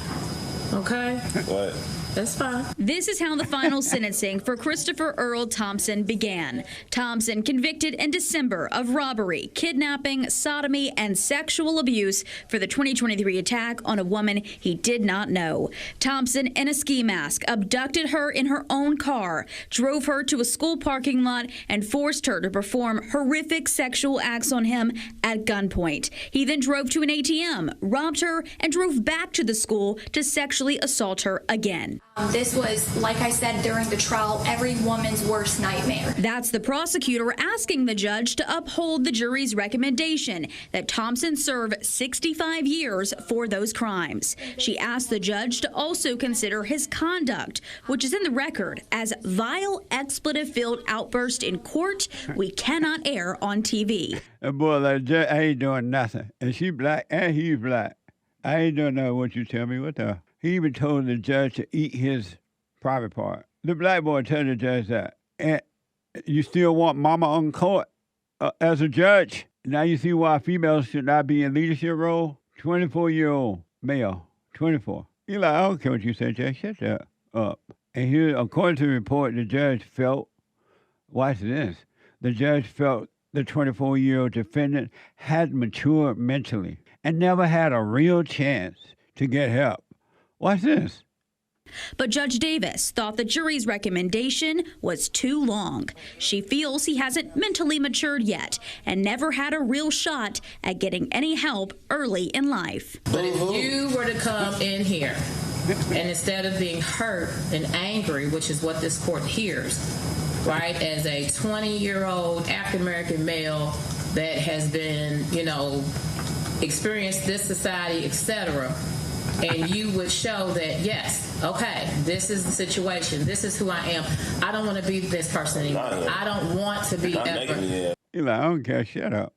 Okay? What? That's fine. This is how the final sentencing for Christopher Earl Thompson began. Thompson convicted in December of robbery, kidnapping, sodomy, and sexual abuse for the 2023 attack on a woman he did not know. Thompson, in a ski mask, abducted her in her own car, drove her to a school parking lot, and forced her to perform horrific sexual acts on him at gunpoint. He then drove to an ATM, robbed her, and drove back to the school to sexually assault her again. This was, like I said during the trial, every woman's worst nightmare. That's the prosecutor asking the judge to uphold the jury's recommendation that Thompson serve 65 years for those crimes. She asked the judge to also consider his conduct, which is in the record as vile expletive-filled outburst in court we cannot air on TV. Boy, like, I ain't doing nothing. And she black and he's black. I ain't doing nothing what you tell me. What the? He even told the judge to eat his private part. The black boy told the judge that. And you still want mama on court as a judge. Now you see why females should not be in leadership role? 24-year-old male, 24. You're like, I don't care what you say, Judge. Shut that up. And here, according to the report, the judge felt, watch this, the judge felt the 24-year-old defendant had matured mentally and never had a real chance to get help. Watch this. But Judge Davis thought the jury's recommendation was too long. She feels he hasn't mentally matured yet and never had a real shot at getting any help early in life. But if you were to come in here and instead of being hurt and angry, which is what this court hears, right, as a 20-year-old African-American male that has been, experienced this society, etc., and you would show that, yes, okay, this is the situation. This is who I am. I don't want to be this person anymore. I don't want to be ever. You're like, I don't care. Shut up.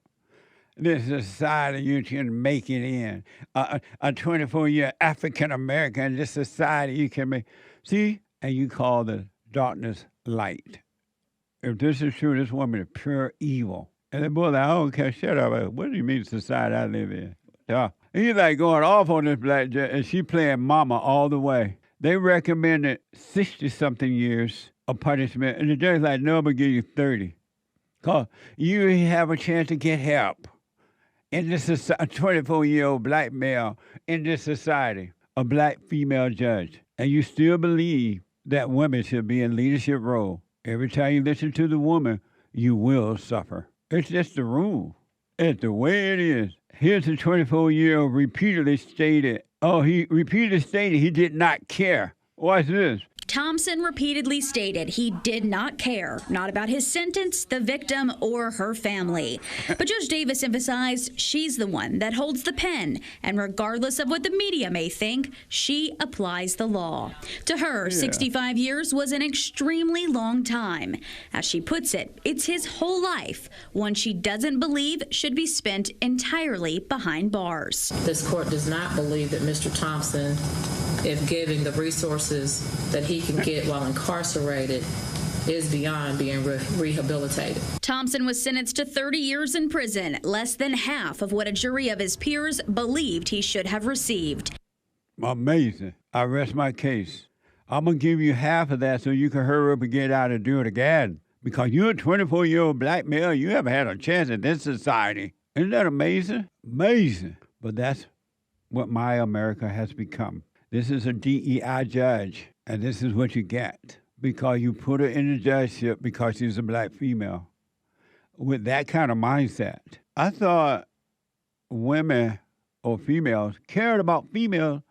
This is society you can make it in. A 24-year African-American in this society you can make. See? And you call the darkness light. If this is true, this woman is pure evil. And the boy like, I don't care. Shut up. What do you mean society I live in? Yeah. He's like going off on this black judge, and she playing mama all the way. They recommended 60-something years of punishment, and the judge's like, no, I'm going to give you 30. Because you have a chance to get help. In this a 24-year-old black male in this society, a black female judge, and you still believe that women should be in leadership role. Every time you listen to the woman, you will suffer. It's just the rule. It's the way it is. Here's the 24-year-old repeatedly stated, he did not care. Watch this. Thompson repeatedly stated he did not care, not about his sentence, the victim, or her family. But Judge Davis emphasized she's the one that holds the pen, and regardless of what the media may think, she applies the law. To her, 65 years was an extremely long time. As she puts it, it's his whole life, one she doesn't believe should be spent entirely behind bars. This court does not believe that Mr. Thompson, if given the resources that he can get while incarcerated, is beyond being rehabilitated. Thompson was sentenced to 30 years in prison, less than half of what a jury of his peers believed he should have received. Amazing. I rest my case. I'm going to give you half of that so you can hurry up and get out and do it again. Because you're a 24-year-old black male, you haven't had a chance in this society. Isn't that amazing? Amazing. But that's what my America has become. This is a DEI judge, and this is what you get because you put her in the judgeship because she's a black female. With that kind of mindset, I thought women or females cared about females.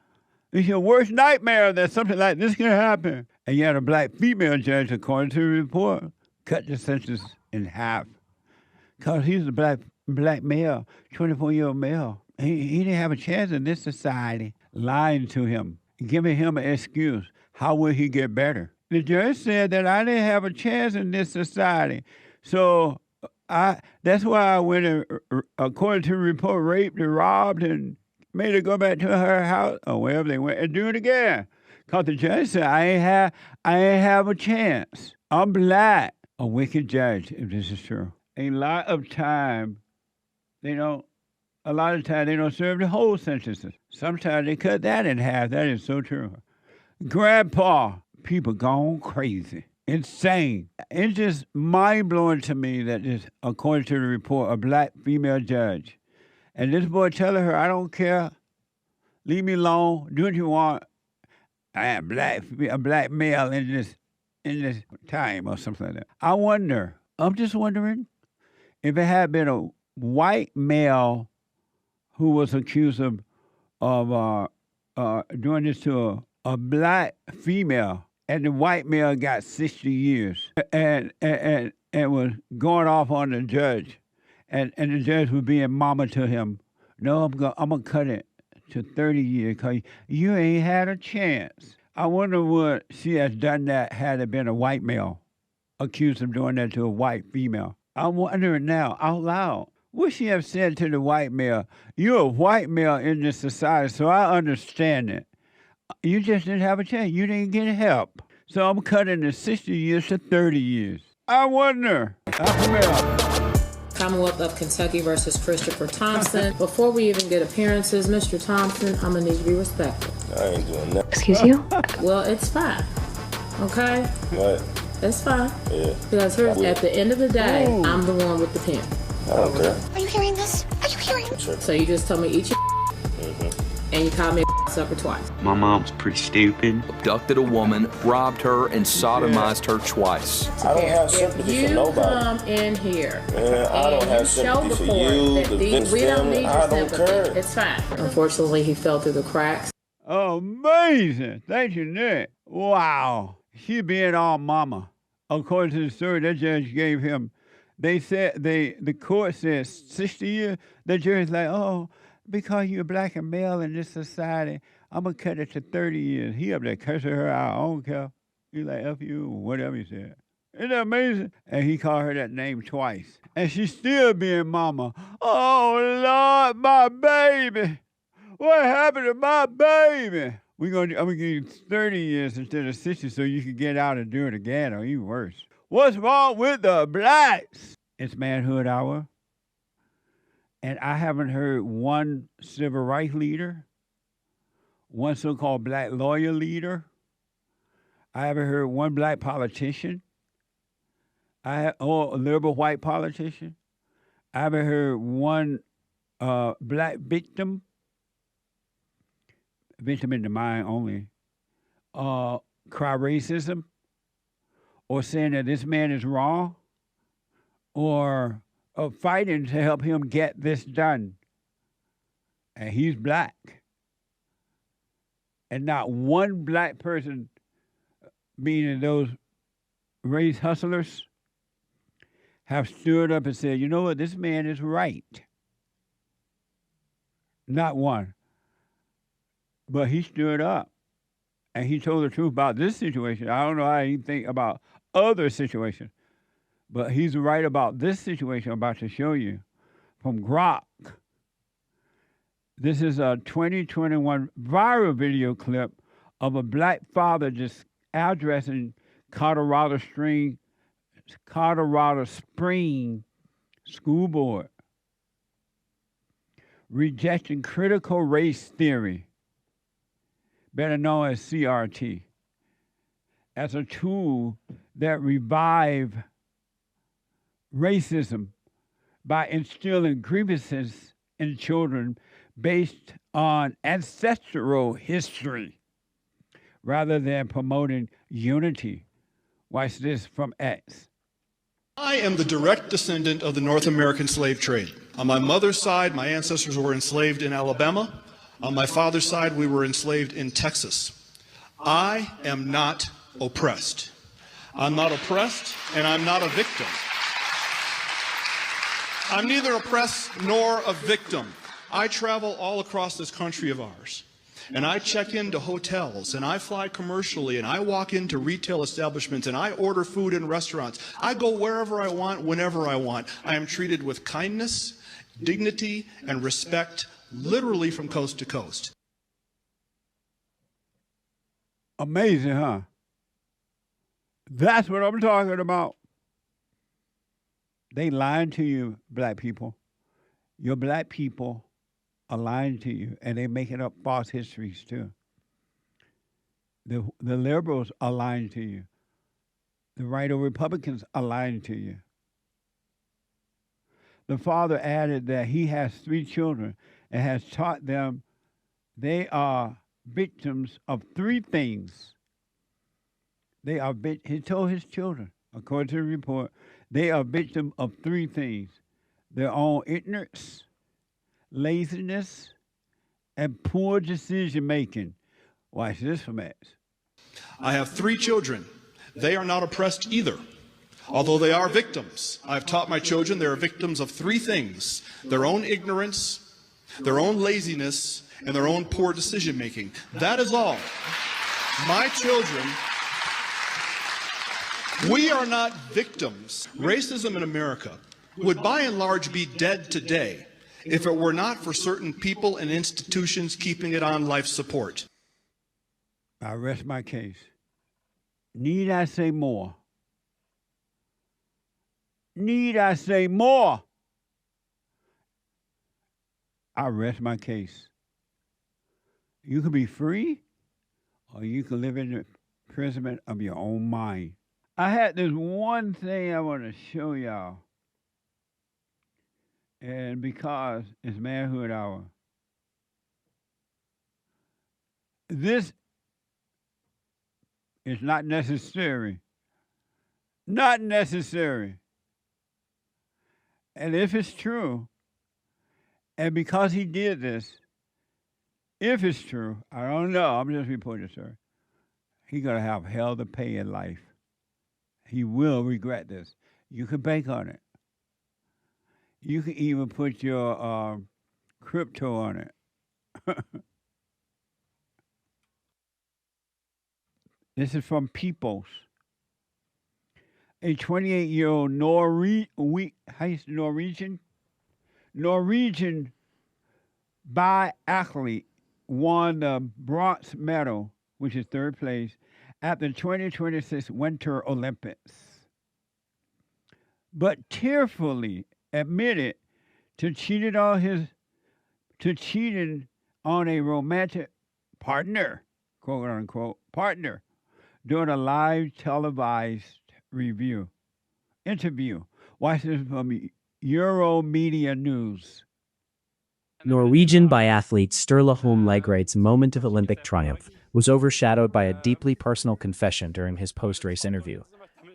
It's your worst nightmare that something like this can happen. And yet a black female judge, according to the report, cut the sentence in half because he's a black male, 24-year-old male. He didn't have a chance in this society. Lying to him, giving him an excuse. How will he get better? The judge said that I didn't have a chance in this society. So that's why I went and, according to the report, raped and robbed and made her go back to her house or wherever they went and do it again. Because the judge said I ain't have a chance. I'm black. A wicked judge, if this is true. A lot of time, they don't serve the whole sentences. Sometimes they cut that in half. That is so true. Grandpa, people gone crazy. Insane. It's just mind-blowing to me that this, according to the report, a black female judge. And this boy telling her, I don't care. Leave me alone. Do what you want. I am a black male in this time or something like that. I'm just wondering if it had been a white male who was accused of doing this to a black female, and the white male got 60 years and was going off on the judge, and the judge was being mama to him. No, I'm gonna cut it to 30 years because you ain't had a chance. I wonder would she has done that had it been a white male accused of doing that to a white female. I'm wondering now, out loud, would she have said to the white male, you're a white male in this society, so I understand it. You just didn't have a chance. You didn't get help. So I'm cutting the 60 years to 30 years. I wonder. Commonwealth of Kentucky versus Christopher Thompson. Before we even get appearances, Mr. Thompson, I'm gonna need you to be respectful. I ain't doing that. Excuse you? Well, it's fine. Okay? What? It's fine. Yeah. Because at the end of the day, I'm the one with the pen. I don't care. Are you hearing this? Are you hearing? Sure. So you just told me eat your and you called me a sucker twice. My mom's pretty stupid. Abducted a woman, robbed her, and sodomized her twice. I don't have sympathy for nobody. Come in here. Man, I don't have sympathy for you, the victim. I don't care. It's fine. Unfortunately, he fell through the cracks. Amazing. Thank you, Nick. Wow. She being all mama. According to the story that judge gave him, they said the court said 60 years. The jury's like, oh, because you're black and male in this society, I'm going to cut it to 30 years. He up there cursing her out. I don't care. He like, F you, whatever he said. Isn't that amazing? And he called her that name twice. And she's still being mama. Oh, Lord, my baby. What happened to my baby? I'm going to give you 30 years instead of 60 so you can get out and do it again or even worse. What's wrong with the blacks? It's Manhood Hour. And I haven't heard one civil rights leader, one so-called black lawyer leader. I haven't heard one black politician, or a liberal white politician. I haven't heard one black victim in the mind only, cry racism, or saying that this man is wrong, or fighting to help him get this done. And he's black. And not one black person, meaning those race hustlers, have stood up and said, you know what, this man is right. Not one. But he stood up. And he told the truth about this situation. I don't know how he think about other situations. But he's right about this situation I'm about to show you from Grok. This is a 2021 viral video clip of a black father just addressing Colorado Spring School Board, rejecting critical race theory, better known as CRT, as a tool that revive racism by instilling grievances in children based on ancestral history rather than promoting unity. Watch this from X. I am the direct descendant of the North American slave trade. On my mother's side, my ancestors were enslaved in Alabama. On my father's side, we were enslaved in Texas. I am not oppressed. I'm not oppressed, and I'm not a victim. I'm neither oppressed nor a victim. I travel all across this country of ours, and I check into hotels, and I fly commercially, and I walk into retail establishments, and I order food in restaurants. I go wherever I want, whenever I want. I am treated with kindness, dignity, and respect, literally from coast to coast. Amazing, huh? That's what I'm talking about. They lying to you, black people. Your black people are lying to you, and they making up false histories too. The liberals are lying to you. The right-o Republicans are lying to you. The father added that he has 3 children and has taught them they are victims of 3 things. He told his children, according to the report, they are victims of 3 things: their own ignorance, laziness, and poor decision making. Watch this for Max. I have 3 children. They are not oppressed either, although they are victims. I've taught my children they are victims of 3 things: their own ignorance, their own laziness, and their own poor decision making. That is all. My children, we are not victims. Racism in America would by and large be dead today if it were not for certain people and institutions keeping it on life support. I rest my case. Need I say more? Need I say more? I rest my case. You can be free, or you can live in the imprisonment of your own mind. I had this one thing I want to show y'all. And because it's Manhood Hour, this is not necessary. Not necessary. And if it's true, and because he did this, if it's true, I don't know, I'm just reporting, sir, he's going to have hell to pay in life. He will regret this. You can bank on it. You can even put your crypto on it. This is from Peoples. A 28-year-old Norwegian biathlete won the bronze medal, which is 3rd place, at the 2026 Winter Olympics, but tearfully admitted to cheating on a romantic partner, quote unquote, partner, during a live televised interview. Watch this from Euromedia News. Norwegian biathlete Sturla Holm Lægreid's moment of Olympic triumph was overshadowed by a deeply personal confession during his post-race interview.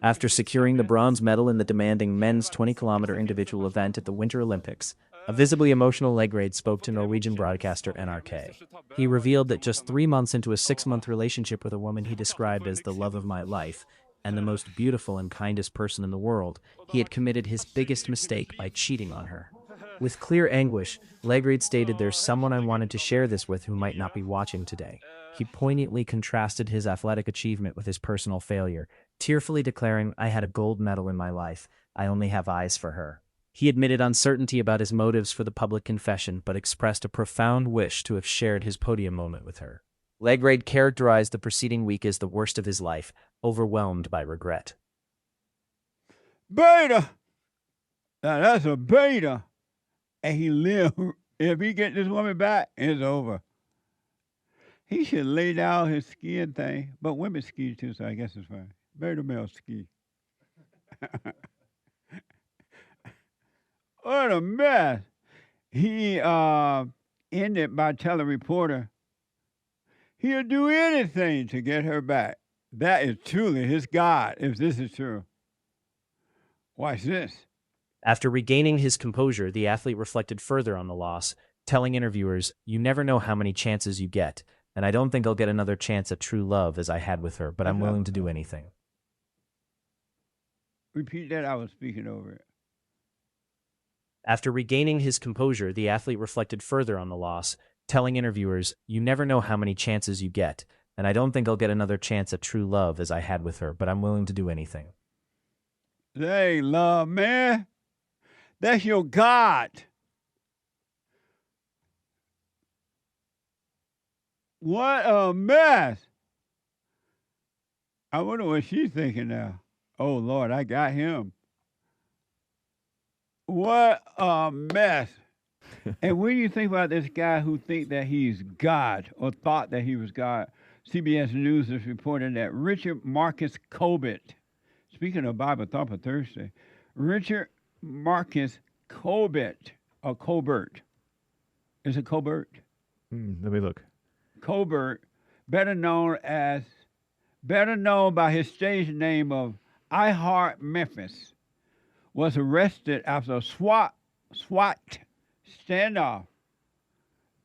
After securing the bronze medal in the demanding men's 20-kilometer individual event at the Winter Olympics, a visibly emotional Lægreid spoke to Norwegian broadcaster NRK. He revealed that just 3 months into a 6-month relationship with a woman he described as the love of my life, and the most beautiful and kindest person in the world, he had committed his biggest mistake by cheating on her. With clear anguish, Lægreid stated, "There's someone I wanted to share this with who might not be watching today." He poignantly contrasted his athletic achievement with his personal failure, tearfully declaring, "I had a gold medal in my life. I only have eyes for her." He admitted uncertainty about his motives for the public confession, but expressed a profound wish to have shared his podium moment with her. Lægreid characterized the preceding week as the worst of his life, overwhelmed by regret. Beta! Now that's a beta. And he lived. If he get this woman back, it's over. He should lay down his skiing thing. But women ski too, so I guess it's fine. Beta male ski. What a mess. He ended by telling a reporter he'll do anything to get her back. That is truly his God, if this is true. Watch this. After regaining his composure, the athlete reflected further on the loss, telling interviewers, "You never know how many chances you get, and I don't think I'll get another chance at true love as I had with her, but I'm willing to do anything." Repeat that, I was speaking over it. After regaining his composure, the athlete reflected further on the loss, telling interviewers, "You never know how many chances you get, and I don't think I'll get another chance at true love as I had with her, but I'm willing to do anything." They love, man. That's your God. What a mess. I wonder what she's thinking now. Oh, Lord, I got him. What a mess. And when you think about this guy who think that he's God or thought that he was God, CBS News is reporting that Richard Marcus Colbert, speaking of Bible Thought for Thursday, Richard Marcus Colbert, or Colbert. Is it Colbert? Let me look. Colbert, better known by his stage name of I Heart Memphis, was arrested after a SWAT standoff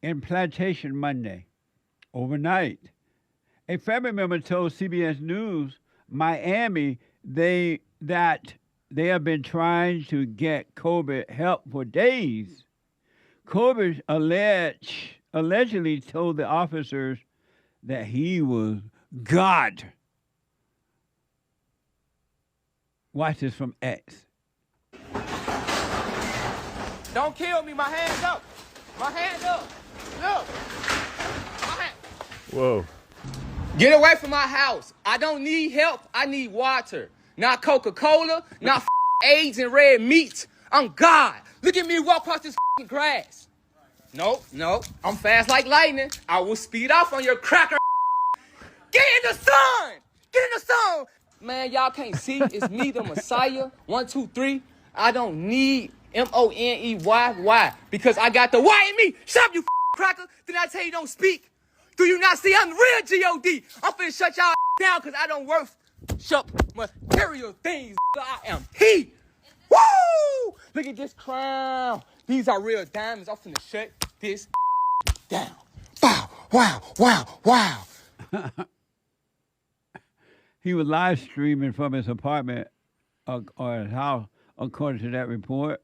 in Plantation Monday. Overnight, a family member told CBS News Miami that they have been trying to get Colbert help for days. Colbert allegedly told the officers that he was God. Watch this from X. Don't kill me, my hands up. My hands up. Look. My hand. Whoa. Get away from my house. I don't need help. I need water. Not Coca-Cola, not AIDS and red meat. I'm God. Look at me walk across this grass. No. I'm fast like lightning. I will speed off on your cracker. Get in the sun. Get in the sun. Man, y'all can't see. It's me, the Messiah. 1, 2, 3. I don't need MONEYY because I got the Y in me. Shut up, you cracker. Did I tell you don't speak? Do you not see I'm the real G.O.D.? I'm finna shut y'all down because I don't worth shut material things. I am he. Woo! Look at this crown. These are real diamonds. I'm finna shut this down. Wow. He was live streaming from his apartment or his house, according to that report.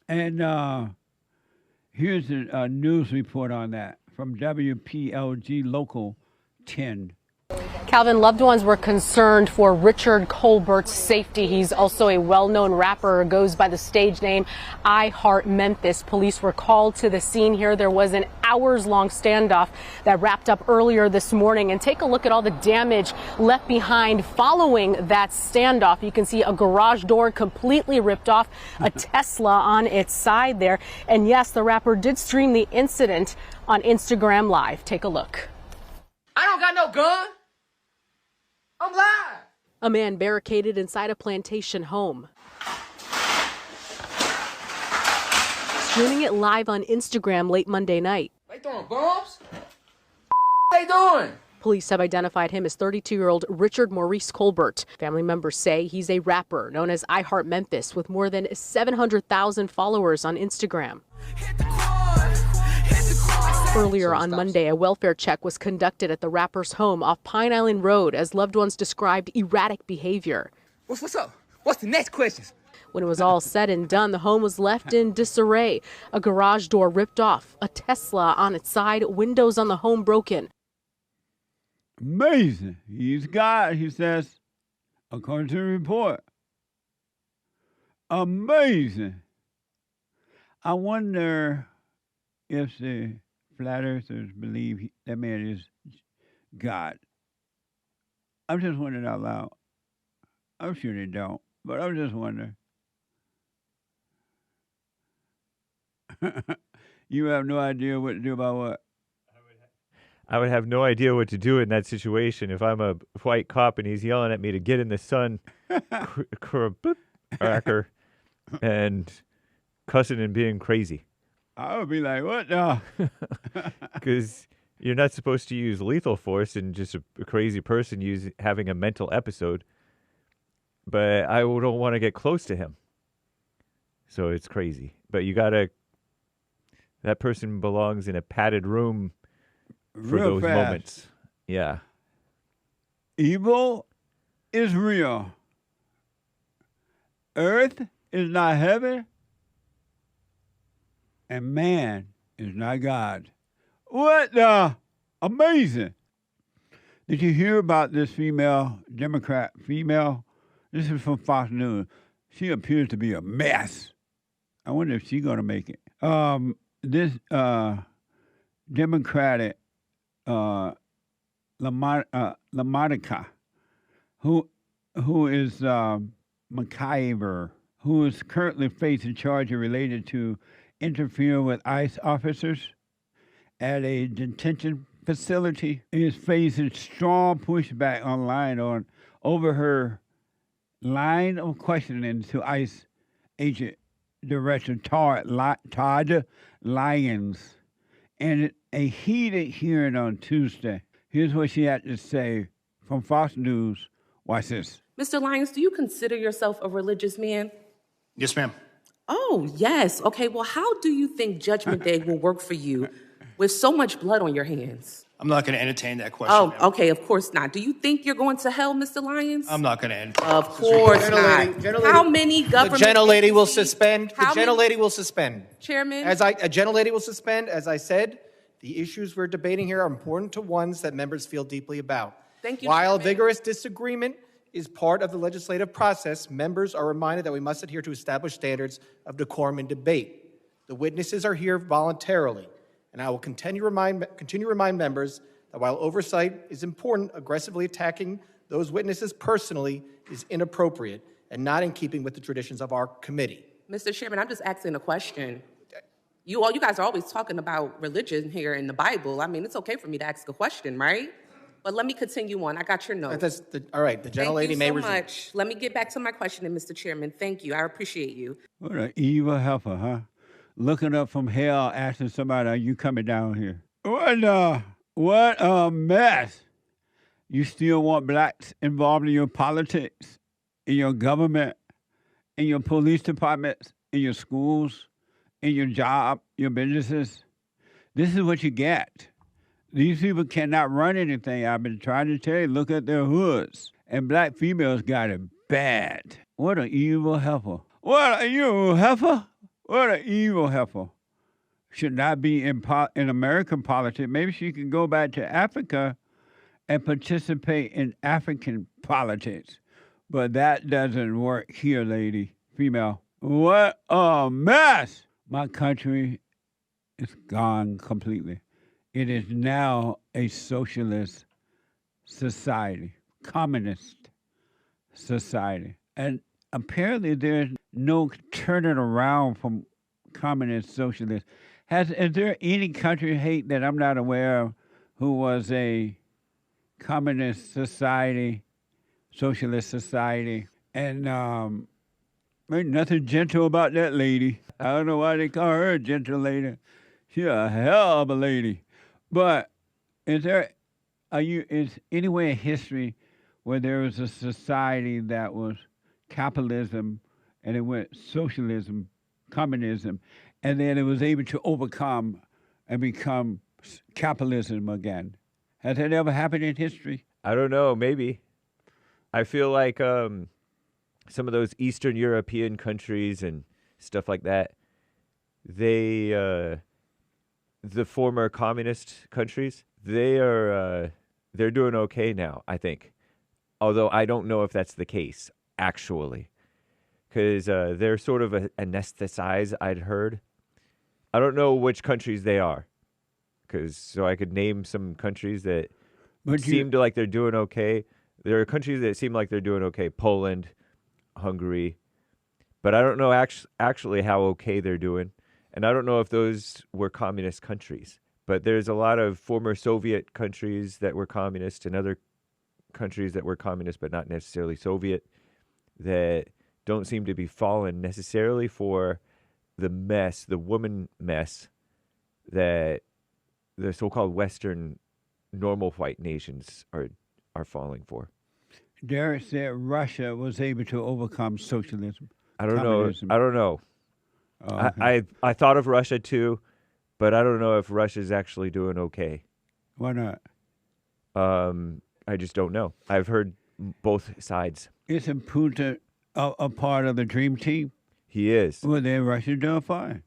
And here's a news report on that from WPLG Local 10. Calvin, loved ones were concerned for Richard Colbert's safety. He's also a well-known rapper, goes by the stage name I Heart Memphis. Police were called to the scene here. There was an hours-long standoff that wrapped up earlier this morning. And take a look at all the damage left behind following that standoff. You can see a garage door completely ripped off, a Tesla on its side there. And yes, the rapper did stream the incident on Instagram Live. Take a look. I don't got no gun. I'm live. A man barricaded inside a plantation home. Streaming it live on Instagram late Monday night. They throwing bombs? They doing? Police have identified him as 32-year-old Richard Maurice Colbert. Family members say he's a rapper known as I Heart Memphis with more than 700,000 followers on Instagram. Earlier on Monday, a welfare check was conducted at the rapper's home off Pine Island Road as loved ones described erratic behavior. What's up? What's the next question? When it was all said and done, the home was left in disarray. A garage door ripped off, a Tesla on its side, windows on the home broken. Amazing. He's God, he says, according to the report. Amazing. I wonder if the flat earthers believe that man is God. I'm just wondering out loud. I'm sure they don't, but I'm just wondering. You have no idea what to do about what? I would have no idea what to do in that situation if I'm a white cop and he's yelling at me to get in the sun, cracker, and cussing and being crazy. I would be like, what the? Because you're not supposed to use lethal force and just a crazy person having a mental episode. But I don't want to get close to him. So it's crazy. But you got to, that person belongs in a padded room for Real those fast. moments. Yeah. Evil is real. Earth is not heaven. And man is not God. What the? Amazing. Did you hear about this Democrat female? This is from Fox News. She appears to be a mess. I wonder if she's going to make it. This Democratic LaMonica, who is McIver, who is currently facing charges related to interfering with ICE officers at a detention facility is facing strong pushback online over her line of questioning to ICE agent Director Todd Lyons. And a heated hearing on Tuesday. Here's what she had to say from Fox News. Watch this. Mr. Lyons, do you consider yourself a religious man? Yes, ma'am. Oh, yes. Okay, well, how do you think Judgment Day will work for you with so much blood on your hands? I'm not going to entertain that question. Oh, ma'am. okay, of course not. Do you think you're going to hell, Mr. Lyons? I'm not going to entertain. Of course not. How many government The gentlelady will agencies- suspend. The How many- gentlelady will suspend. Chairman? A gentlelady will suspend. As I said, the issues we're debating here are important to ones that members feel deeply about. Thank you, While Chairman. vigorous disagreement is part of the legislative process, members are reminded that we must adhere to established standards of decorum and debate. The witnesses are here voluntarily, and I will continue to remind members that while oversight is important, aggressively attacking those witnesses personally is inappropriate and not in keeping with the traditions of our committee. Mr. Chairman, I'm just asking a question. You guys are always talking about religion here in the Bible. I mean, it's okay for me to ask a question, right? But let me continue on. I got your note. All right, the gentlelady may resume. Thank you so much. Let me get back to my question, Mr. Chairman. Thank you. I appreciate you. What an evil heifer, huh? Looking up from hell, asking somebody, are you coming down here? What a mess. You still want blacks involved in your politics, in your government, in your police departments, in your schools, in your job, your businesses? This is what you get. These people cannot run anything. I've been trying to tell you, look at their hoods. And black females got it bad. What an evil heifer. What an evil heifer. What an evil heifer. Should not be in American politics. Maybe she can go back to Africa and participate in African politics. But that doesn't work here, lady, female. What a mess. My country is gone completely. It is now a socialist society, communist society. And apparently there's no turning around from communist socialist. Is there any country, Hate, that I'm not aware of who was a communist society, socialist society? And ain't nothing gentle about that lady. I don't know why they call her a gentle lady. She's a hell of a lady. But is anywhere in history where there was a society that was capitalism and it went socialism, communism, and then it was able to overcome and become capitalism again? Has that ever happened in history? I don't know, maybe. I feel like some of those Eastern European countries and stuff like that, the former communist countries, they're doing okay now, I think. Although I don't know if that's the case, actually. Because they're sort of anesthetized, I'd heard. I don't know which countries they are. So I could name some countries that seem like they're doing okay. There are countries that seem like they're doing okay. Poland, Hungary. But I don't know actually how okay they're doing. And I don't know if those were communist countries. But there's a lot of former Soviet countries that were communist and other countries that were communist but not necessarily Soviet that don't seem to be fallen necessarily for the mess, the woman mess that the so-called Western normal white nations are falling for. Derek said Russia was able to overcome socialism. I don't communism. know. I don't know. Oh, okay. I thought of Russia too, but I don't know if Russia's actually doing okay. Why not? I just don't know. I've heard both sides. Isn't Putin a part of the dream team? He is. Well, then Russia doing fine.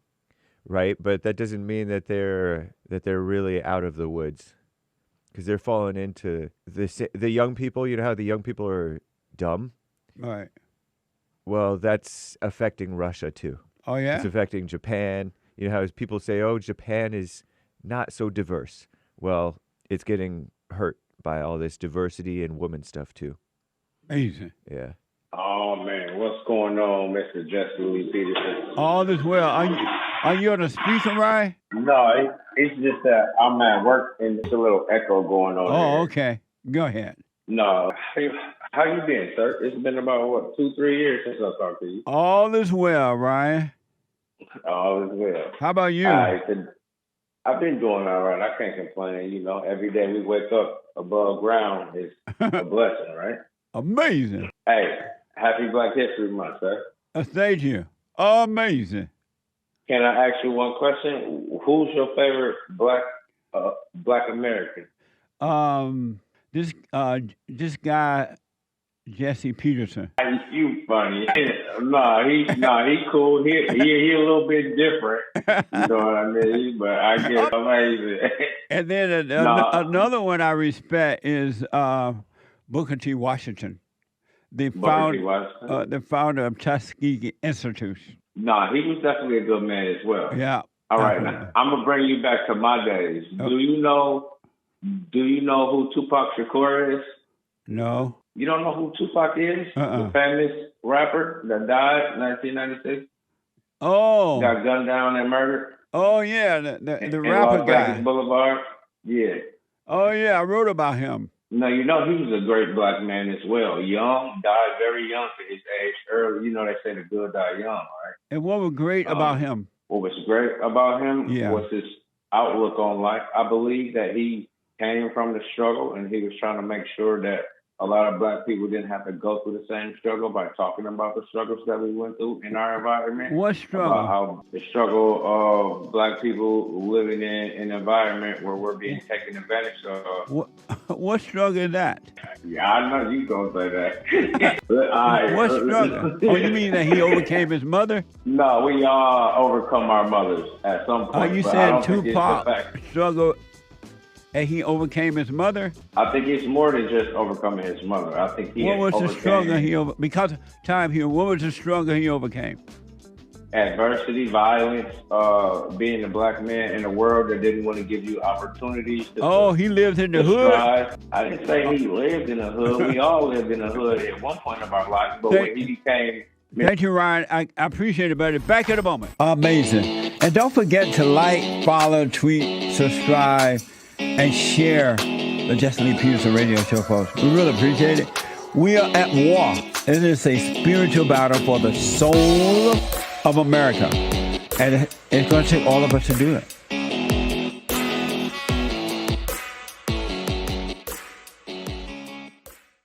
Right, but that doesn't mean that they're really out of the woods, because they're falling into the young people. You know how the young people are dumb? Right. Well, that's affecting Russia too. Oh, yeah? It's affecting Japan. You know how people say, oh, Japan is not so diverse. Well, it's getting hurt by all this diversity and woman stuff too. Amazing. Yeah. Oh, man. What's going on, Mr. Jesse Lee Peterson? All is well. Are you on a speaker, Ryan? No, it's just that I'm at work and there's a little echo going on. Oh, okay. Go ahead. No. How you been, sir? It's been about, what, 2-3 years since I talked to you. All is well, Ryan. All is well. How about you? I've been doing all right. I can't complain. You know, every day we wake up above ground is a blessing, right? Amazing. Hey, happy Black History Month, sir. Thank you. Amazing. Can I ask you one question? Who's your favorite Black American? This guy, Jesse Peterson. You funny. He cool. He a little bit different. You know what I mean? But I get amazing. And then another one I respect is Booker T. Washington, the founder of Tuskegee Institute. No, he was definitely a good man as well. Yeah. All right, now, I'm gonna bring you back to my days. Oh. Do you know who Tupac Shakur is? No. You don't know who Tupac is? The famous rapper that died in 1996? Oh. Got gunned down and murdered? Oh, yeah, the rapper Las guy. Vegas Boulevard? Yeah. Oh, yeah, I wrote about him. No, you know, he was a great black man as well. Young, died very young for his age. Early, you know, they say the good die young, right? And what was great about him? What was great about him was his outlook on life. I believe that he came from the struggle, and he was trying to make sure that a lot of black people didn't have to go through the same struggle by talking about the struggles that we went through in our environment. What struggle? About how the struggle of black people living in an environment where we're being taken advantage of. What struggle is that? Yeah, I know you gonna say that. What struggle? Oh, you mean that he overcame his mother? No, we all overcome our mothers at some point. Are you saying Tupac struggled and he overcame his mother? I think it's more than just overcoming his mother. I think he What was the struggle he overcame? Because of time here, what was the struggle he overcame? Adversity, violence, being a black man in a world that didn't want to give you opportunities. He lived in the hood? I didn't say he lived in the hood. We all lived in the hood at one point of our life. But when he became... Thank you, Ryan. I appreciate it, buddy. Back in a moment. Amazing. And don't forget to like, follow, tweet, subscribe, and share the Jesse Lee Peterson radio show, folks. We really appreciate it. We are at war. It is a spiritual battle for the soul of America. And it's going to take all of us to do it.